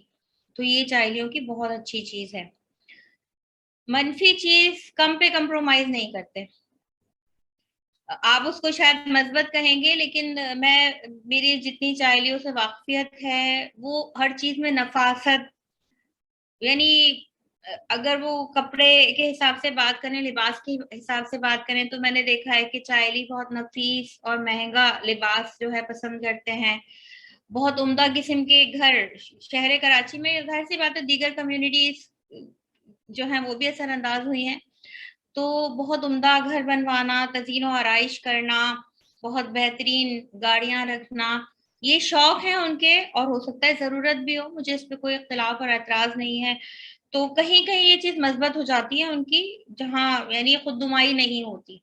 تو یہ چائلیوں کی بہت اچھی چیز ہے. منفی چیز کم پہ کمپرومائز نہیں کرتے. آپ اس کو شاید مثبت کہیں گے لیکن میری جتنی چائلیوں سے واقفیت ہے وہ ہر چیز میں نفاست، یعنی اگر وہ کپڑے کے حساب سے بات کریں، لباس کے حساب سے بات کریں تو میں نے دیکھا ہے کہ چائلی بہت نفیس اور مہنگا لباس جو ہے پسند کرتے ہیں. بہت عمدہ قسم کے گھر، شہر کراچی میں ظاہر سی بات ہے دیگر کمیونٹیز جو ہیں وہ بھی اثر انداز ہوئی ہیں، تو بہت عمدہ گھر بنوانا، تزئین و آرائش کرنا، بہت بہترین گاڑیاں رکھنا، یہ شوق ہے ان کے اور ہو سکتا ہے ضرورت بھی ہو، مجھے اس پہ کوئی اختلاف اور اعتراض نہیں ہے. تو کہیں کہیں یہ چیز مثبت ہو جاتی ہے ان کی، جہاں یعنی خود نمائی نہیں ہوتی،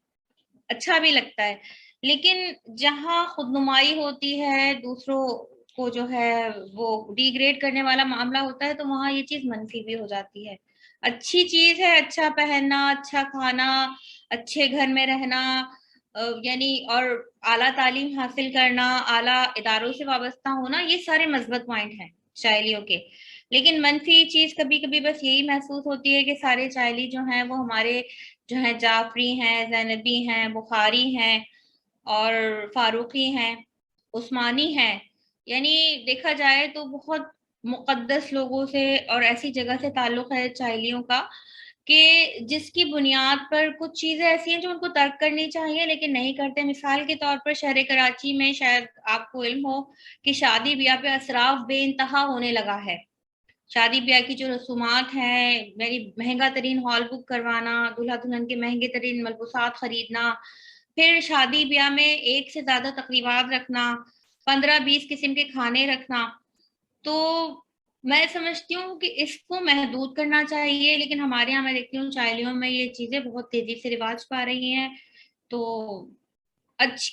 اچھا بھی لگتا ہے. لیکن جہاں خود نمائی ہوتی ہے، دوسروں کو جو ہے وہ ڈیگریڈ کرنے والا معاملہ ہوتا ہے، تو وہاں یہ چیز منفی بھی ہو جاتی ہے. اچھی چیز ہے اچھا پہننا، اچھا کھانا، اچھے گھر میں رہنا، یعنی اور اعلیٰ تعلیم حاصل کرنا، اعلیٰ اداروں سے وابستہ ہونا، یہ سارے مثبت پوائنٹ ہیں چائلیوں کے. لیکن منفی چیز کبھی کبھی بس یہی محسوس ہوتی ہے کہ سارے چائلی جو ہیں وہ ہمارے جو ہیں جعفری ہیں، زینبی ہیں، بخاری ہیں اور فاروقی ہیں، عثمانی ہیں. یعنی دیکھا جائے تو بہت مقدس لوگوں سے اور ایسی جگہ سے تعلق ہے چائلیوں کا کہ جس کی بنیاد پر کچھ چیزیں ایسی ہیں جو ان کو ترک کرنی چاہیے لیکن نہیں کرتے. مثال کے طور پر شہر کراچی میں شاید آپ کو علم ہو کہ شادی بیاہ پہ اسراف بے انتہا ہونے لگا ہے. شادی بیاہ کی جو رسومات ہیں، یعنی مہنگا ترین ہال بک کروانا، دلہا دلہن کے مہنگے ترین ملبوسات خریدنا، پھر شادی بیاہ میں ایک سے زیادہ تقریبات رکھنا، 15-20 قسم کے کھانے رکھنا. تو میں سمجھتی ہوں کہ اس کو محدود کرنا چاہیے، لیکن ہمارے یہاں میں دیکھتی ہوں چائلیوں میں یہ چیزیں بہت تیزی سے رواج پا رہی ہیں. تو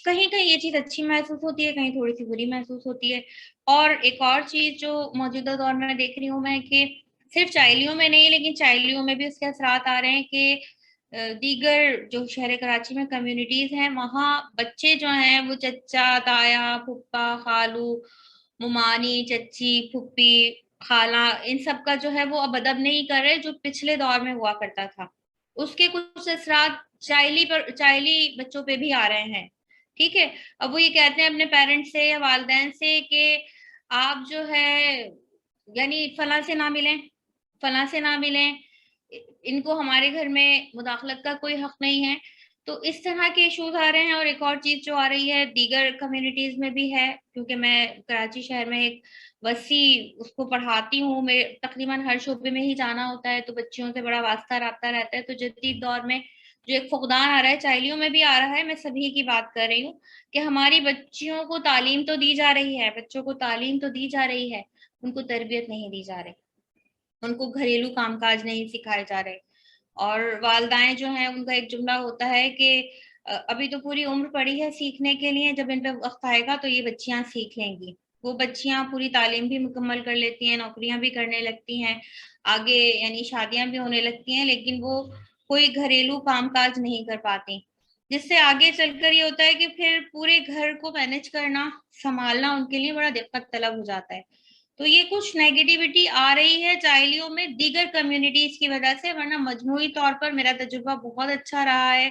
کہیں کہیں یہ چیز اچھی محسوس ہوتی ہے، کہیں تھوڑی سی بری محسوس ہوتی ہے. اور ایک اور چیز جو موجودہ دور میں دیکھ رہی ہوں میں کہ صرف چائلیوں میں نہیں لیکن چائلیوں میں بھی اس کے اثرات آ رہے ہیں کہ دیگر جو شہر کراچی میں کمیونٹیز ہیں وہاں بچے جو ہیں وہ چچا، تایا، پھپھا، خالو، ممانی، چچی، پھپھی، خالہ، ان سب کا جو ہے وہ اب ادب نہیں کر رہے جو پچھلے دور میں ہوا کرتا تھا. اس کے کچھ اثرات چائلی بچوں پہ بھی آ رہے ہیں. ٹھیک ہے، اب وہ یہ کہتے ہیں اپنے پیرنٹس سے یا والدین سے کہ آپ جو ہے یعنی فلاں سے نہ ملیں، فلاں سے نہ ملیں، ان کو ہمارے گھر میں مداخلت کا کوئی حق نہیں ہے. تو اس طرح کے ایشوز آ رہے ہیں. اور ایک اور چیز جو آ رہی ہے دیگر کمیونٹیز میں بھی ہے، کیونکہ میں کراچی شہر میں ایک وسیع اس کو پڑھاتی ہوں، میں تقریباً ہر شعبے میں ہی جانا ہوتا ہے تو بچیوں سے بڑا واسطہ رابطہ رہتا ہے. تو جدید دور میں جو ایک فقدان آ رہا ہے چائلیوں میں بھی آ رہا ہے، میں سبھی کی بات کر رہی ہوں کہ ہماری بچیوں کو تعلیم تو دی جا رہی ہے، بچوں کو تعلیم تو دی جا رہی ہے، ان کو تربیت نہیں دی جا رہی، ان کو گھریلو کام کاج نہیں سکھائے جا رہے. اور والدائیں جو ہیں ان کا ایک جملہ ہوتا ہے کہ ابھی تو پوری عمر پڑی ہے سیکھنے کے لیے، جب ان پہ وقت آئے گا تو یہ بچیاں سیکھ لیں گی. وہ بچیاں پوری تعلیم بھی مکمل کر لیتی ہیں، نوکریاں بھی کرنے لگتی ہیں، آگے یعنی شادیاں بھی ہونے لگتی ہیں، لیکن وہ کوئی گھریلو کام کاج نہیں کر پاتی، جس سے آگے چل کر یہ ہوتا ہے کہ پھر پورے گھر کو مینج کرنا، سنبھالنا ان کے لیے بڑا دقت طلب ہو جاتا ہے. تو یہ کچھ نیگیٹیوٹی آ رہی ہے چائلیوں میں دیگر کمیونٹیز کی وجہ سے، ورنہ مجموعی طور پر میرا تجربہ بہت اچھا رہا ہے.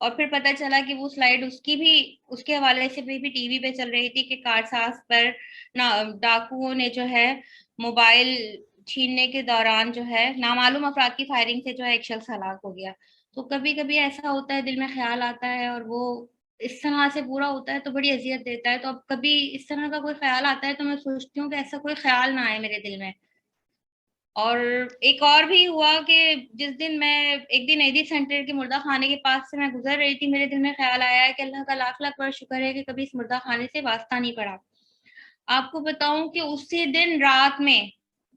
اور پھر پتہ چلا کہ وہ سلائیڈ اس کی بھی اس کے حوالے سے بھی ٹی وی پہ چل رہی تھی کہ کارساز پر ڈاکوؤں نے جو ہے موبائل چھیننے کے دوران جو ہے نامعلوم افراد کی فائرنگ سے جو ہے ایک شخص ہلاک ہو گیا. تو کبھی کبھی ایسا ہوتا ہے، دل میں خیال آتا ہے اور وہ اس طرح سے پورا ہوتا ہے تو بڑی اذیت دیتا ہے. تو اب کبھی اس طرح کا کوئی خیال آتا ہے تو میں سوچتی ہوں کہ ایسا کوئی خیال نہ آئے میرے دل میں. اور ایک اور بھی ہوا کہ جس دن میں ایک دن ایدی سینٹر کے مردہ خانے کے پاس سے میں گزر رہی تھی، میرے دل میں خیال آیا ہے کہ اللہ کا لاکھ لاکھ بڑا شکر ہے کہ کبھی اس مردہ خانے سے واسطہ نہیں پڑا. آپ کو بتاؤں کہ اسی دن رات میں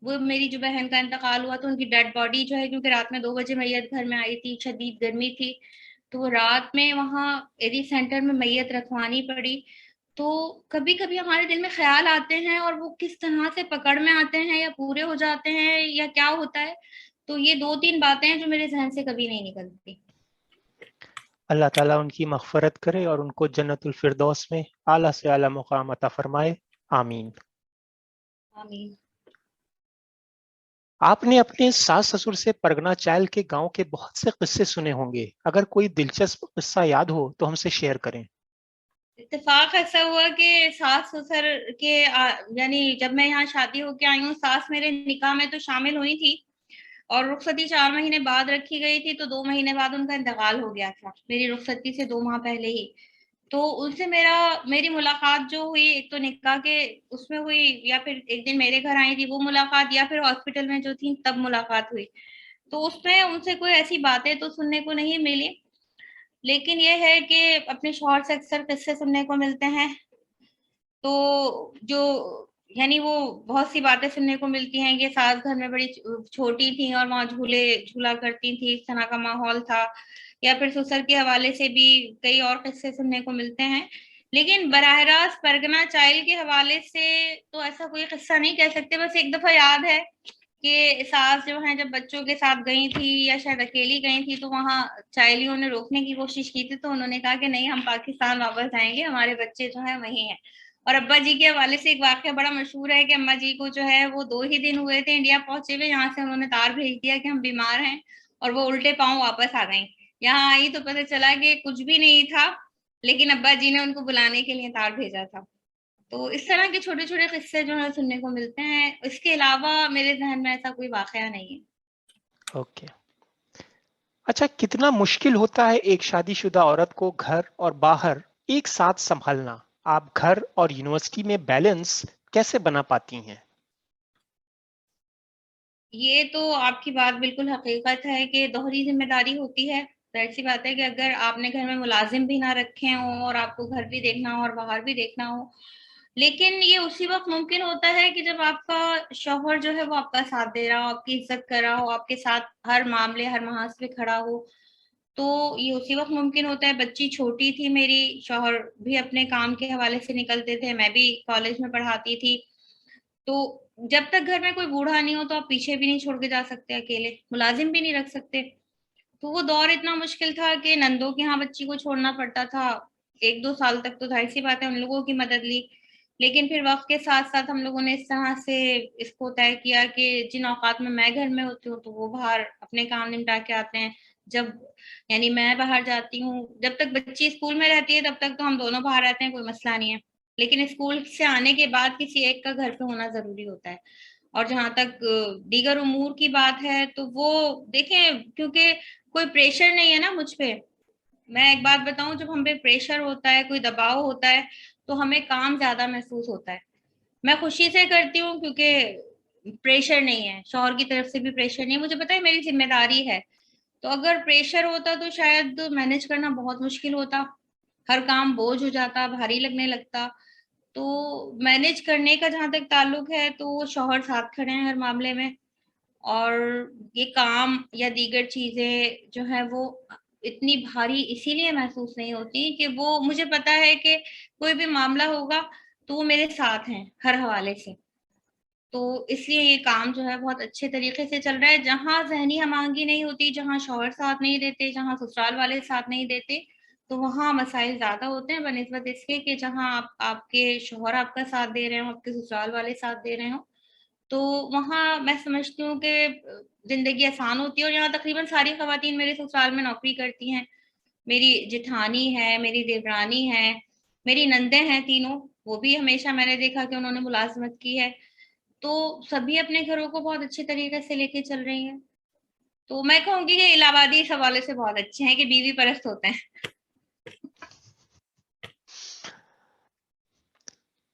وہ میری جو بہن کا انتقال ہوا تو ان کی ڈیڈ باڈی جو ہے، کیونکہ رات میں 2 بجے میت گھر میں آئی تھی، شدید گرمی تھی، تو وہ رات میں وہاں ایدی سینٹر میں میت رکھوانی پڑی. تو کبھی کبھی ہمارے دل میں خیال آتے ہیں اور وہ کس طرح سے پکڑ میں آتے ہیں یا پورے ہو جاتے ہیں یا کیا ہوتا ہے. تو یہ 2-3 باتیں ہیں جو میرے ذہن سے کبھی نہیں نکلتی. اللہ تعالیٰ ان کی مغفرت کرے اور ان کو جنت الفردوس میں اعلیٰ سے اعلیٰ مقام عطا فرمائے. آمین. آمین. آپ نے اپنے ساس سسر سے پرگنا چائل کے گاؤں کے بہت سے قصے سنے ہوں گے. اگر کوئی دلچسپ قصہ یاد ہو تو ہم سے شیئر کریں. اتفاق ایسا ہوا کہ ساس سسر کے یعنی جب میں یہاں شادی ہو کے آئی ہوں، ساس میرے نکاح میں تو شامل ہوئی تھی اور رخصتی 4 مہینے بعد رکھی گئی تھی، تو 2 مہینے بعد ان کا انتقال ہو گیا تھا، میری رخصتی سے 2 ماہ پہلے ہی. تو ان سے میری ملاقات جو ہوئی، ایک تو نکاح کے اس میں ہوئی، یا پھر ایک دن میرے گھر آئی تھی وہ ملاقات، یا پھر ہاسپٹل میں جو تھی تب ملاقات ہوئی. تو اس میں ان سے کوئی ایسی باتیں تو سننے کو نہیں ملی، لیکن یہ ہے کہ اپنے شوہر سے اکثر قصے سننے کو ملتے ہیں. تو جو یعنی وہ بہت سی باتیں سننے کو ملتی ہیں کہ ساس گھر میں بڑی چھوٹی تھیں اور وہاں جھولا کرتی تھی، اس طرح کا ماحول تھا، یا پھر سسر کے حوالے سے بھی کئی اور قصے سننے کو ملتے ہیں. لیکن براہ راست پرگنا چائل کے حوالے سے تو ایسا کوئی قصہ نہیں کہہ سکتے. بس ایک دفعہ یاد ہے کہ ساس جو ہیں جب بچوں کے ساتھ گئی تھی یا شاید اکیلی گئی تھی، تو وہاں چائلیوں نے روکنے کی کوشش کی تھی، تو انہوں نے کہا کہ نہیں، ہم پاکستان واپس جائیں گے، ہمارے بچے جو ہیں وہیں ہیں. اور ابا جی کے حوالے سے ایک واقعہ بڑا مشہور ہے کہ اماں جی کو جو ہے وہ 2 ہی دن ہوئے تھے انڈیا پہنچے ہوئے، یہاں سے انہوں نے تار بھیج دیا کہ ہم بیمار ہیں، اور وہ الٹے پاؤں واپس آ گئیں. یہاں آئی تو پتہ چلا کہ کچھ بھی نہیں تھا، لیکن ابا جی نے ان کو بلانے کے لیے تار بھیجا تھا. تو اس طرح کے چھوٹے چھوٹے قصے جو ہے سننے کو ملتے ہیں. اس کے علاوہ میرے ذہن میں ایسا کوئی واقعہ نہیں ہے. اوکے. اچھا، کتنا مشکل ہوتا ہے ایک شادی شدہ عورت کو گھر اور باہر ایک ساتھ سنبھالنا؟ آپ گھر اور یونیورسٹی میں بیلنس کیسے بنا پاتی ہیں؟ یہ تو آپ کی بات بالکل حقیقت ہے کہ دوہری ذمہ داری ہوتی ہے. ظاہر سی بات ہے کہ اگر آپ نے گھر میں ملازم بھی نہ رکھے ہوں اور آپ کو گھر بھی دیکھنا ہو اور باہر بھی دیکھنا ہو، لیکن یہ اسی وقت ممکن ہوتا ہے کہ جب آپ کا شوہر جو ہے وہ آپ کا ساتھ دے رہا ہو، آپ کی عزت کر رہا ہو، آپ کے ساتھ ہر معاملے ہر محاذ پہ کھڑا ہو. تو یہ اسی وقت ممکن ہوتا ہے. بچی چھوٹی تھی میری، شوہر بھی اپنے کام کے حوالے سے نکلتے تھے، میں بھی کالج میں پڑھاتی تھی. تو جب تک گھر میں کوئی بوڑھا نہیں ہو تو آپ پیچھے بھی نہیں چھوڑ کے جا سکتے، اکیلے ملازم بھی نہیں رکھ سکتے. تو وہ دور اتنا مشکل تھا کہ نندوں کے ہاں بچی کو چھوڑنا پڑتا تھا. 1-2 سال تک تو ظاہر سی بات ہے ان لوگوں کی مدد لی، لیکن پھر وقت کے ساتھ ساتھ ہم لوگوں نے اس طرح سے اس کو طے کیا کہ جن اوقات میں گھر میں ہوتی ہوں تو وہ باہر اپنے کام نمٹا کے آتے ہیں. جب یعنی میں باہر جاتی ہوں، جب تک بچی اسکول میں رہتی ہے تب تک تو ہم دونوں باہر رہتے ہیں، کوئی مسئلہ نہیں ہے. لیکن اسکول سے آنے کے بعد کسی ایک کا گھر پہ ہونا ضروری ہوتا ہے. اور جہاں تک دیگر امور کی بات ہے تو وہ دیکھیں، کیونکہ کوئی پریشر نہیں ہے نا مجھ پہ. میں ایک بات بتاؤں، جب ہم پہ پریشر ہوتا ہے، کوئی دباؤ ہوتا ہے، تو ہمیں کام زیادہ محسوس ہوتا ہے. میں خوشی سے کرتی ہوں کیونکہ پریشر نہیں ہے، شوہر کی طرف سے بھی پریشر نہیں ہے، مجھے پتا ہے میری ذمہ داری ہے. تو اگر پریشر ہوتا تو شاید مینج کرنا بہت مشکل ہوتا، ہر کام بوجھ ہو جاتا، بھاری لگنے لگتا. تو مینج کرنے کا جہاں تک تعلق ہے تو وہ شوہر ساتھ کھڑے ہیں ہر معاملے میں. اور یہ کام یا دیگر چیزیں جو ہے وہ اتنی بھاری اسی لیے محسوس نہیں ہوتی کہ وہ مجھے پتا ہے کہ کوئی بھی معاملہ ہوگا تو وہ میرے ساتھ ہیں ہر حوالے سے. تو اس لیے یہ کام جو ہے بہت اچھے طریقے سے چل رہا ہے. جہاں ذہنی ہم آہنگی نہیں ہوتی، جہاں شوہر ساتھ نہیں دیتے، جہاں سسرال والے ساتھ نہیں دیتے، تو وہاں مسائل زیادہ ہوتے ہیں بنسبت اس کے کہ جہاں آپ کے شوہر آپ کا ساتھ دے رہے ہوں، آپ کے سسرال والے ساتھ دے رہے ہوں. تو وہاں میں سمجھتی ہوں کہ زندگی آسان ہوتی ہے. اور یہاں تقریباً ساری خواتین میرے سسرال میں نوکری کرتی ہیں، میری جٹھانی ہے, میری دیورانی ہے, میری نندیں ہیں تینوں, وہ بھی ہمیشہ میں نے دیکھا کہ انہوں نے ملازمت کی ہے. تو سبھی اپنے گھروں کو بہت اچھے طریقے سے لے کے چل رہی ہیں. تو میں کہوں گی کہ الہ آبادی اس حوالے سے بہت اچھے ہیں کہ بیوی پرست ہوتے ہیں.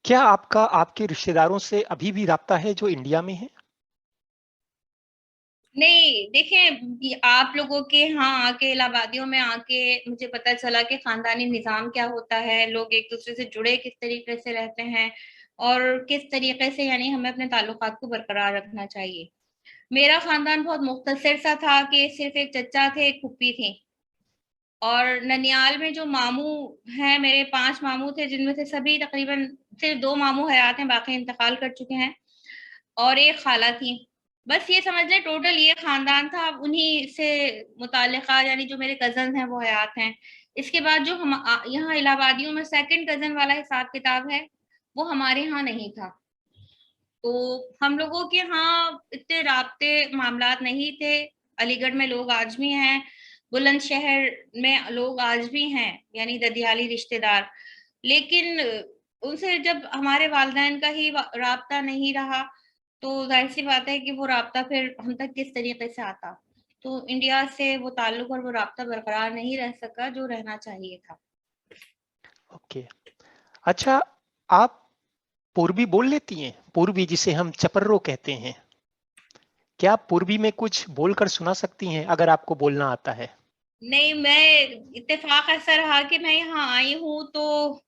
کیا آپ کا آپ کے رشتہ داروں سے ابھی بھی رابطہ ہے جو انڈیا میں ہیں؟ نہیں دیکھیں, آپ لوگوں کے ہاں آ کے الہ آبادیوں میں آ کے مجھے پتا چلا کہ خاندانی نظام کیا ہوتا ہے, لوگ ایک دوسرے سے جڑے کس طریقے سے رہتے ہیں اور کس طریقے سے یعنی ہمیں اپنے تعلقات کو برقرار رکھنا چاہیے. میرا خاندان بہت مختصر سا تھا کہ صرف ایک چچا تھے, ایک پھپھی تھی, اور ننیال میں جو ماموں ہیں, میرے 5 ماموں تھے جن میں سے سبھی تقریباً صرف 2 ماموں حیات ہیں, باقی انتقال کر چکے ہیں, اور ایک خالہ تھی. بس یہ سمجھ لیں ٹوٹل یہ خاندان تھا. انہی سے متعلقہ یعنی جو میرے کزن ہیں وہ حیات ہیں. اس کے بعد جو ہم یہاں الہ آبادیوں میں سیکنڈ کزن والا حساب کتاب ہے وہ ہمارے ہاں نہیں تھا. تو ہم لوگوں کے ہاں اتنے رابطے معاملات نہیں تھے. علی گڑھ میں لوگ آج بھی ہیں, بلند شہر میں لوگ آج بھی ہیں یعنی ددیالی رشتہ دار, لیکن ان سے جب ہمارے والدین کا ہی رابطہ نہیں رہا تو ظاہر سی بات ہے کہ وہ رابطہ پھر ہم تک کس طریقے سے آتا. تو انڈیا سے وہ تعلق اور وہ رابطہ برقرار نہیں رہ سکا جو رہنا چاہیے تھا. اوکے, اچھا, آپ پوربی بول لیتی ہیں؟ پوربی جسے ہم چپرو کہتے ہیں, کیا آپ پوربی میں کچھ بول کر سنا سکتی ہیں اگر آپ کو بولنا آتا ہے؟ نہیں, میں اتفاق ایسا رہا کہ میں یہاں آئی ہوں تو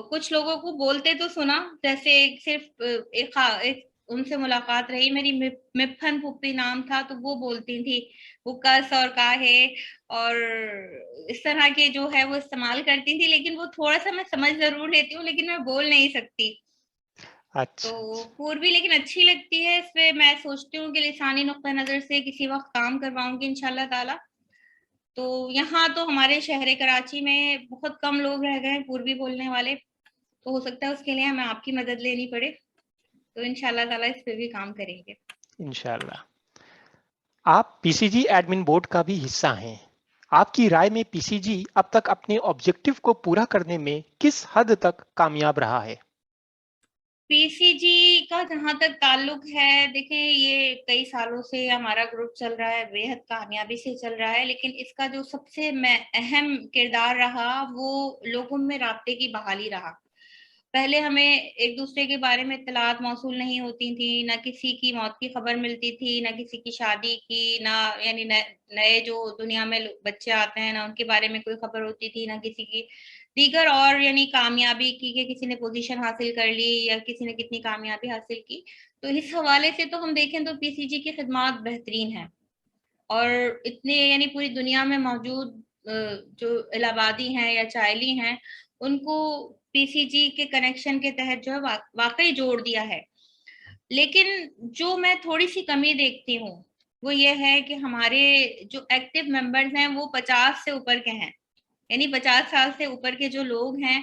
کچھ لوگوں کو بولتے تو سنا, جیسے صرف ایک ان سے ملاقات رہی, میری مپھن پھپھی نام تھا تو وہ بولتی تھی وہ کس اور کاہے اور اس طرح کے جو ہے وہ استعمال کرتی تھی, لیکن وہ تھوڑا سا میں سمجھ ضرور لیتی ہوں لیکن میں بول نہیں سکتی. اچھا, تو پوربی لیکن اچھی لگتی ہے, اس پہ میں سوچتی ہوں کہ لسانی نقطہ نظر سے کسی وقت کام کرواؤں گی انشاءاللہ تعالی. تو یہاں تو ہمارے شہر کراچی میں بہت کم لوگ رہ گئے ہیں پوربی بولنے والے, تو ہو سکتا ہے اس کے لیے ہمیں آپ کی مدد لینی پڑے, تو انشاءاللہ تعالی اس پہ بھی کام کریں گے انشاءاللہ. آپ پی سی جی ایڈمن بورڈ کا بھی حصہ ہیں. آپ کی رائے میں پی سی جی اب تک اپنے آبجیکٹو کو پورا کرنے میں کس حد تک کامیاب رہا ہے؟ پی سی جی کا جہاں تک تعلق ہے, دیکھیں یہ کئی سالوں سے ہمارا گروپ چل رہا ہے, بے حد کامیابی سے چل رہا ہے, لیکن اس کا جو سب سے اہم کردار رہا وہ لوگوں میں رابطے کی بحالی رہا. پہلے ہمیں ایک دوسرے کے بارے میں اطلاعات موصول نہیں ہوتی تھی, نہ کسی کی موت کی خبر ملتی تھی, نہ کسی کی شادی کی, نہ یعنی نئے جو دنیا میں بچے آتے ہیں نہ ان کے بارے میں کوئی خبر ہوتی تھی, نہ کسی کی دیگر اور یعنی کامیابی کی کہ کسی نے پوزیشن حاصل کر لی یا کسی نے کتنی کامیابی حاصل کی. تو اس حوالے سے تو ہم دیکھیں تو پی سی جی کی خدمات بہترین ہیں, اور اتنے یعنی پوری دنیا میں موجود جو الہ آبادی ہیں یا چائلی ہیں ان کو پی سی جی کے کنیکشن کے تحت جو ہے واقعی جوڑ دیا ہے. لیکن جو میں تھوڑی سی کمی دیکھتی ہوں وہ یہ ہے کہ ہمارے جو ایکٹیو ممبرز ہیں وہ 50 سے اوپر کے ہیں, یعنی 50 سال سے اوپر کے جو لوگ ہیں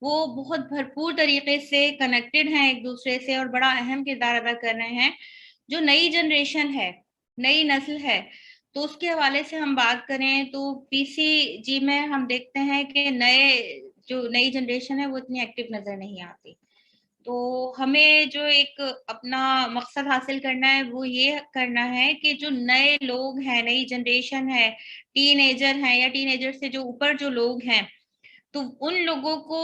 وہ بہت بھرپور طریقے سے کنیکٹڈ ہیں ایک دوسرے سے اور بڑا اہم کردار ادا کر رہے ہیں. جو نئی جنریشن ہے, نئی نسل ہے, تو اس کے حوالے سے ہم بات کریں تو پی سی جی میں ہم دیکھتے ہیں کہ جو نئی جنریشن ہے وہ اتنی ایکٹیو نظر نہیں آتی. تو ہمیں جو ایک اپنا مقصد حاصل کرنا ہے وہ یہ کرنا ہے کہ جو نئے لوگ ہیں, نئی جنریشن ہے, ٹین ایجر ہیں یا ٹین ایجر سے جو اوپر جو لوگ ہیں, تو ان لوگوں کو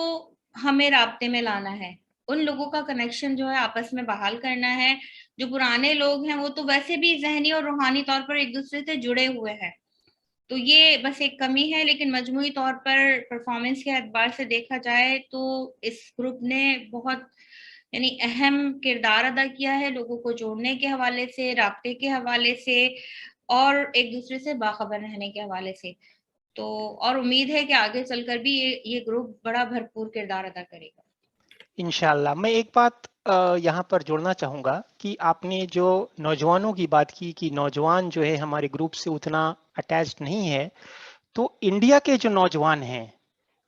ہمیں رابطے میں لانا ہے, ان لوگوں کا کنیکشن جو ہے آپس میں بحال کرنا ہے. جو پرانے لوگ ہیں وہ تو ویسے بھی ذہنی اور روحانی طور پر ایک دوسرے سے جڑے ہوئے ہیں, تو یہ بس ایک کمی ہے. لیکن مجموعی طور پر پرفارمنس کے اعتبار سے دیکھا جائے تو اس گروپ نے بہت یعنی اہم کردار ادا کیا ہے لوگوں کو جوڑنے کے حوالے سے, رابطے کے حوالے سے اور ایک دوسرے سے باخبر رہنے کے حوالے سے. تو اور امید ہے کہ آگے چل کر بھی یہ گروپ بڑا بھرپور کردار ادا کرے گا. انشاءاللہ. میں ایک بات یہاں پر جوڑنا چاہوں گا کہ آپ نے جو نوجوانوں کی بات کی کہ نوجوان جو ہے ہمارے گروپ سے اتنا اٹیچڈ نہیں ہے, تو انڈیا کے جو نوجوان ہیں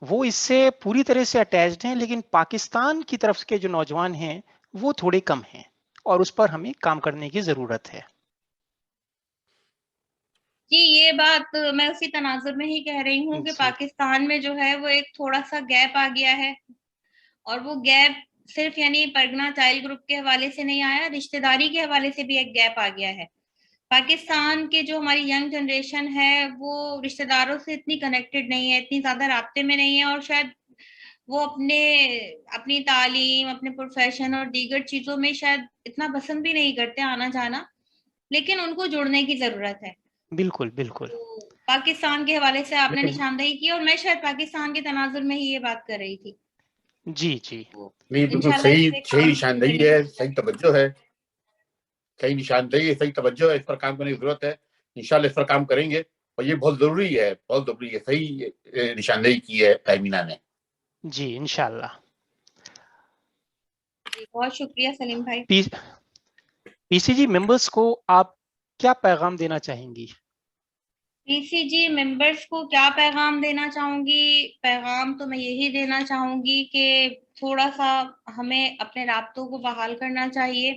وہ اس سے پوری طرح سے اٹیچڈ ہیں, لیکن پاکستان کی طرف کے جو نوجوان ہیں وہ تھوڑے کم ہیں, اور اس پر ہمیں کام کرنے کی ضرورت ہے. جی یہ بات میں اسی تناظر میں ہی کہہ رہی ہوں کہ جی پاکستان میں جو ہے وہ ایک تھوڑا سا گیپ آ گیا ہے، اور وہ گیپ صرف یعنی پرگنا چائلڈ گروپ کے حوالے سے نہیں آیا، رشتہ داری کے حوالے سے بھی ایک گیپ آ گیا ہے۔ پاکستان کے جو ہماری ینگ جنریشن ہے وہ رشتہ داروں سے اتنی کنیکٹڈ نہیں ہے، اتنی زیادہ رابطے میں نہیں ہے، اور شاید وہ اپنی تعلیم، اپنے پروفیشن اور دیگر چیزوں میں شاید اتنا پسند بھی نہیں کرتے آنا جانا، لیکن ان کو جڑنے کی ضرورت ہے۔ بالکل بالکل، تو پاکستان کے حوالے سے آپ نے لیکن نشاندہی کی، اور میں شاید پاکستان کے تناظر میں ہی یہ بات کر رہی تھی۔ جی جی نہیں بالکل انشاءاللہ اس صحیح پہ صحیح کام نشاندہی کرنے ہے، کی صحیح توجہ ہے، صحیح نشاندہی ہے، صحیح توجہ ہے، اس پر کام کرنے کی ضرورت ہے، انشاءاللہ اس پر کام کریں گے، اور یہ بہت ضروری ہے، بہت ضروری ہے، صحیح نشاندہی کی ہے تہمینہ نے۔ جی انشاءاللہ۔ جی بہت شکریہ سلیم بھائی۔ پی سی جی ممبرس کو آپ کیا پیغام دینا چاہیں گی؟ پی سی جی ممبرس کو کیا پیغام دینا چاہوں گی؟ پیغام تو میں یہی دینا چاہوں گی کہ تھوڑا سا ہمیں اپنے رابطوں کو بحال کرنا چاہیے۔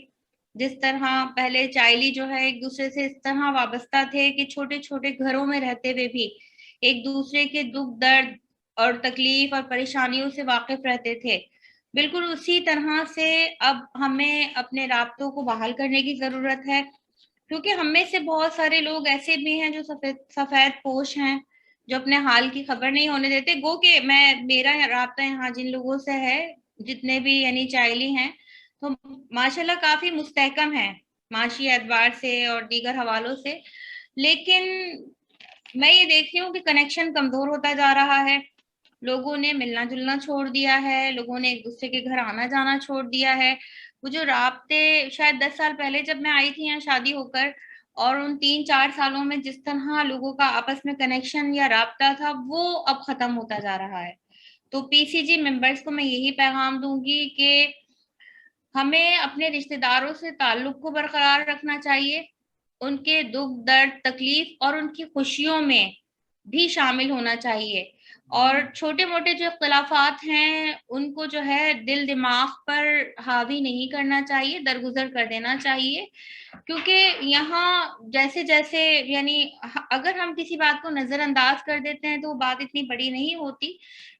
جس طرح پہلے چائلی جو ہے ایک دوسرے سے اس طرح وابستہ تھے کہ چھوٹے چھوٹے گھروں میں رہتے ہوئے بھی ایک دوسرے کے دکھ درد اور تکلیف اور پریشانیوں سے واقف رہتے تھے، بالکل اسی طرح سے اب ہمیں اپنے رابطوں کو بحال کرنے کی ضرورت ہے، کیونکہ ہم میں سے بہت سارے لوگ ایسے بھی ہیں جو سفید پوش ہیں، جو اپنے حال کی خبر نہیں ہونے دیتے۔ گو کہ میرا رابطہ یہاں جن لوگوں سے ہے، جتنے بھی یعنی چائلی ہیں، تو ماشاءاللہ کافی مستحکم ہے معاشی اعتبار سے اور دیگر حوالوں سے، لیکن میں یہ دیکھ رہی ہوں کہ کنیکشن کمزور ہوتا جا رہا ہے، لوگوں نے ملنا جلنا چھوڑ دیا ہے، لوگوں نے ایک دوسرے کے گھر آنا جانا چھوڑ دیا ہے۔ وہ جو رابطے شاید 10 سال پہلے جب میں آئی تھی یہاں شادی ہو کر، اور ان 3-4 سالوں میں جس طرح لوگوں کا آپس میں کنیکشن یا رابطہ تھا، وہ اب ختم ہوتا جا رہا ہے۔ تو پی سی جی ممبرس کو میں یہی پیغام دوں گی کہ ہمیں اپنے رشتہ داروں سے تعلق کو برقرار رکھنا چاہیے، ان کے دکھ درد تکلیف اور ان کی خوشیوں میں بھی شامل ہونا چاہیے، اور چھوٹے موٹے جو اختلافات ہیں ان کو جو ہے دل دماغ پر حاوی نہیں کرنا چاہیے، درگزر کر دینا چاہیے، کیونکہ یہاں جیسے جیسے یعنی اگر ہم کسی بات کو نظر انداز کر دیتے ہیں تو وہ بات اتنی بڑی نہیں ہوتی،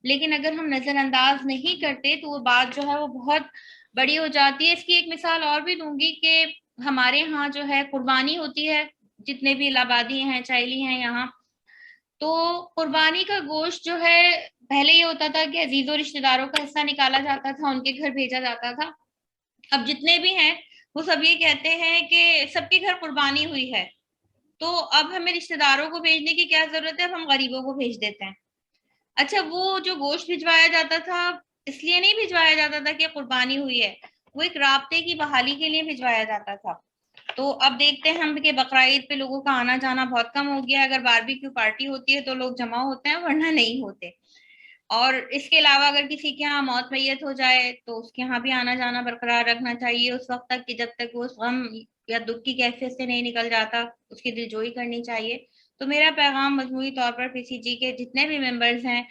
لیکن اگر ہم نظر انداز نہیں کرتے تو وہ بات جو ہے وہ بہت بڑی ہو جاتی ہے۔ اس کی ایک مثال اور بھی دوں گی کہ ہمارے ہاں جو ہے قربانی ہوتی ہے، جتنے بھی آبادی ہیں چائلی ہیں یہاں، تو قربانی کا گوشت جو ہے پہلے یہ ہوتا تھا کہ عزیز و رشتہ داروں کا حصہ نکالا جاتا تھا، ان کے گھر بھیجا جاتا تھا۔ اب جتنے بھی ہیں وہ سب یہ کہتے ہیں کہ سب کے گھر قربانی ہوئی ہے، تو اب ہمیں رشتہ داروں کو بھیجنے کی کیا ضرورت ہے، اب ہم غریبوں کو بھیج دیتے ہیں۔ اچھا وہ جو گوشت بھجوایا جاتا تھا اس لیے نہیں بھجوایا جاتا تھا کہ قربانی ہوئی ہے، وہ ایک رابطے کی بحالی کے لیے بھجوایا جاتا تھا۔ تو اب دیکھتے ہیں ہم کہ بقرعید پہ لوگوں کا آنا جانا بہت کم ہو گیا، اگر باربیکیو پارٹی ہوتی ہے تو لوگ جمع ہوتے ہیں ورنہ نہیں ہوتے، اور اس کے علاوہ اگر کسی کے یہاں موت میت ہو جائے تو اس کے یہاں بھی آنا جانا برقرار رکھنا چاہیے اس وقت تک کہ جب تک وہ غم یا دکھ کی کیفیت سے نہیں نکل جاتا، اس کی دلجوئی کرنی چاہیے۔ تو میرا پیغام مجموعی طور پر پی سی جی کے جتنے بھی ممبرز ہیں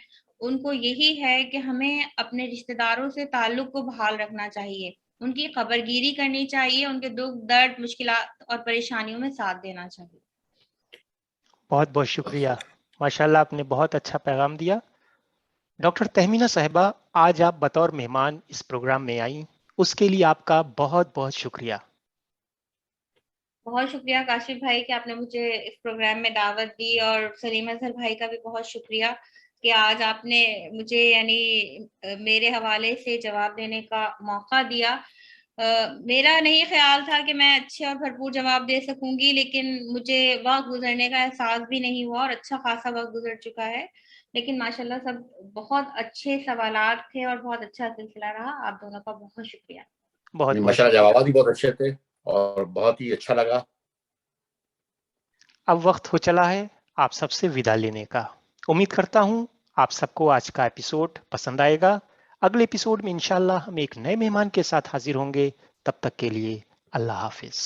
ان کو یہی ہے کہ ہمیں اپنے رشتہ داروں سے تعلق کو بحال رکھنا چاہیے، ان کی خبر گیری کرنی چاہیے، ان کے دکھ درد مشکلات اور پریشانیوں میں ساتھ دینا چاہیے۔ بہت بہت شکریہ، ماشاءاللہ آپ نے بہت اچھا پیغام دیا۔ ڈاکٹر تہمینہ صاحبہ، آج آپ بطور مہمان اس پروگرام میں آئیں، اس کے لیے آپ کا بہت بہت شکریہ۔ بہت شکریہ کاشف بھائی کہ آپ نے مجھے اس پروگرام میں دعوت دی، اور سلیم اظہر بھائی کا بھی بہت شکریہ کہ آج آپ نے مجھے یعنی میرے حوالے سے جواب دینے کا موقع دیا۔ میرا نہیں خیال تھا کہ میں اچھے اور بھرپور جواب دے سکوں گی، لیکن مجھے وقت گزرنے کا احساس بھی نہیں ہوا، اور اچھا خاصا وقت گزر چکا ہے، لیکن ماشاءاللہ سب بہت اچھے سوالات تھے اور بہت اچھا سلسلہ رہا۔ آپ دونوں کا بہت شکریہ۔ بہت بہت ماشاءاللہ شکریہ۔ جوابات بھی بہت اچھے تھے اور بہت ہی اچھا لگا۔ اب وقت ہو چلا ہے آپ سب سے وداع لینے کا۔ امید کرتا ہوں آپ سب کو آج کا ایپیسوڈ پسند آئے گا۔ اگلے ایپیسوڈ میں انشاءاللہ ہم ایک نئے مہمان کے ساتھ حاضر ہوں گے، تب تک کے لیے اللہ حافظ۔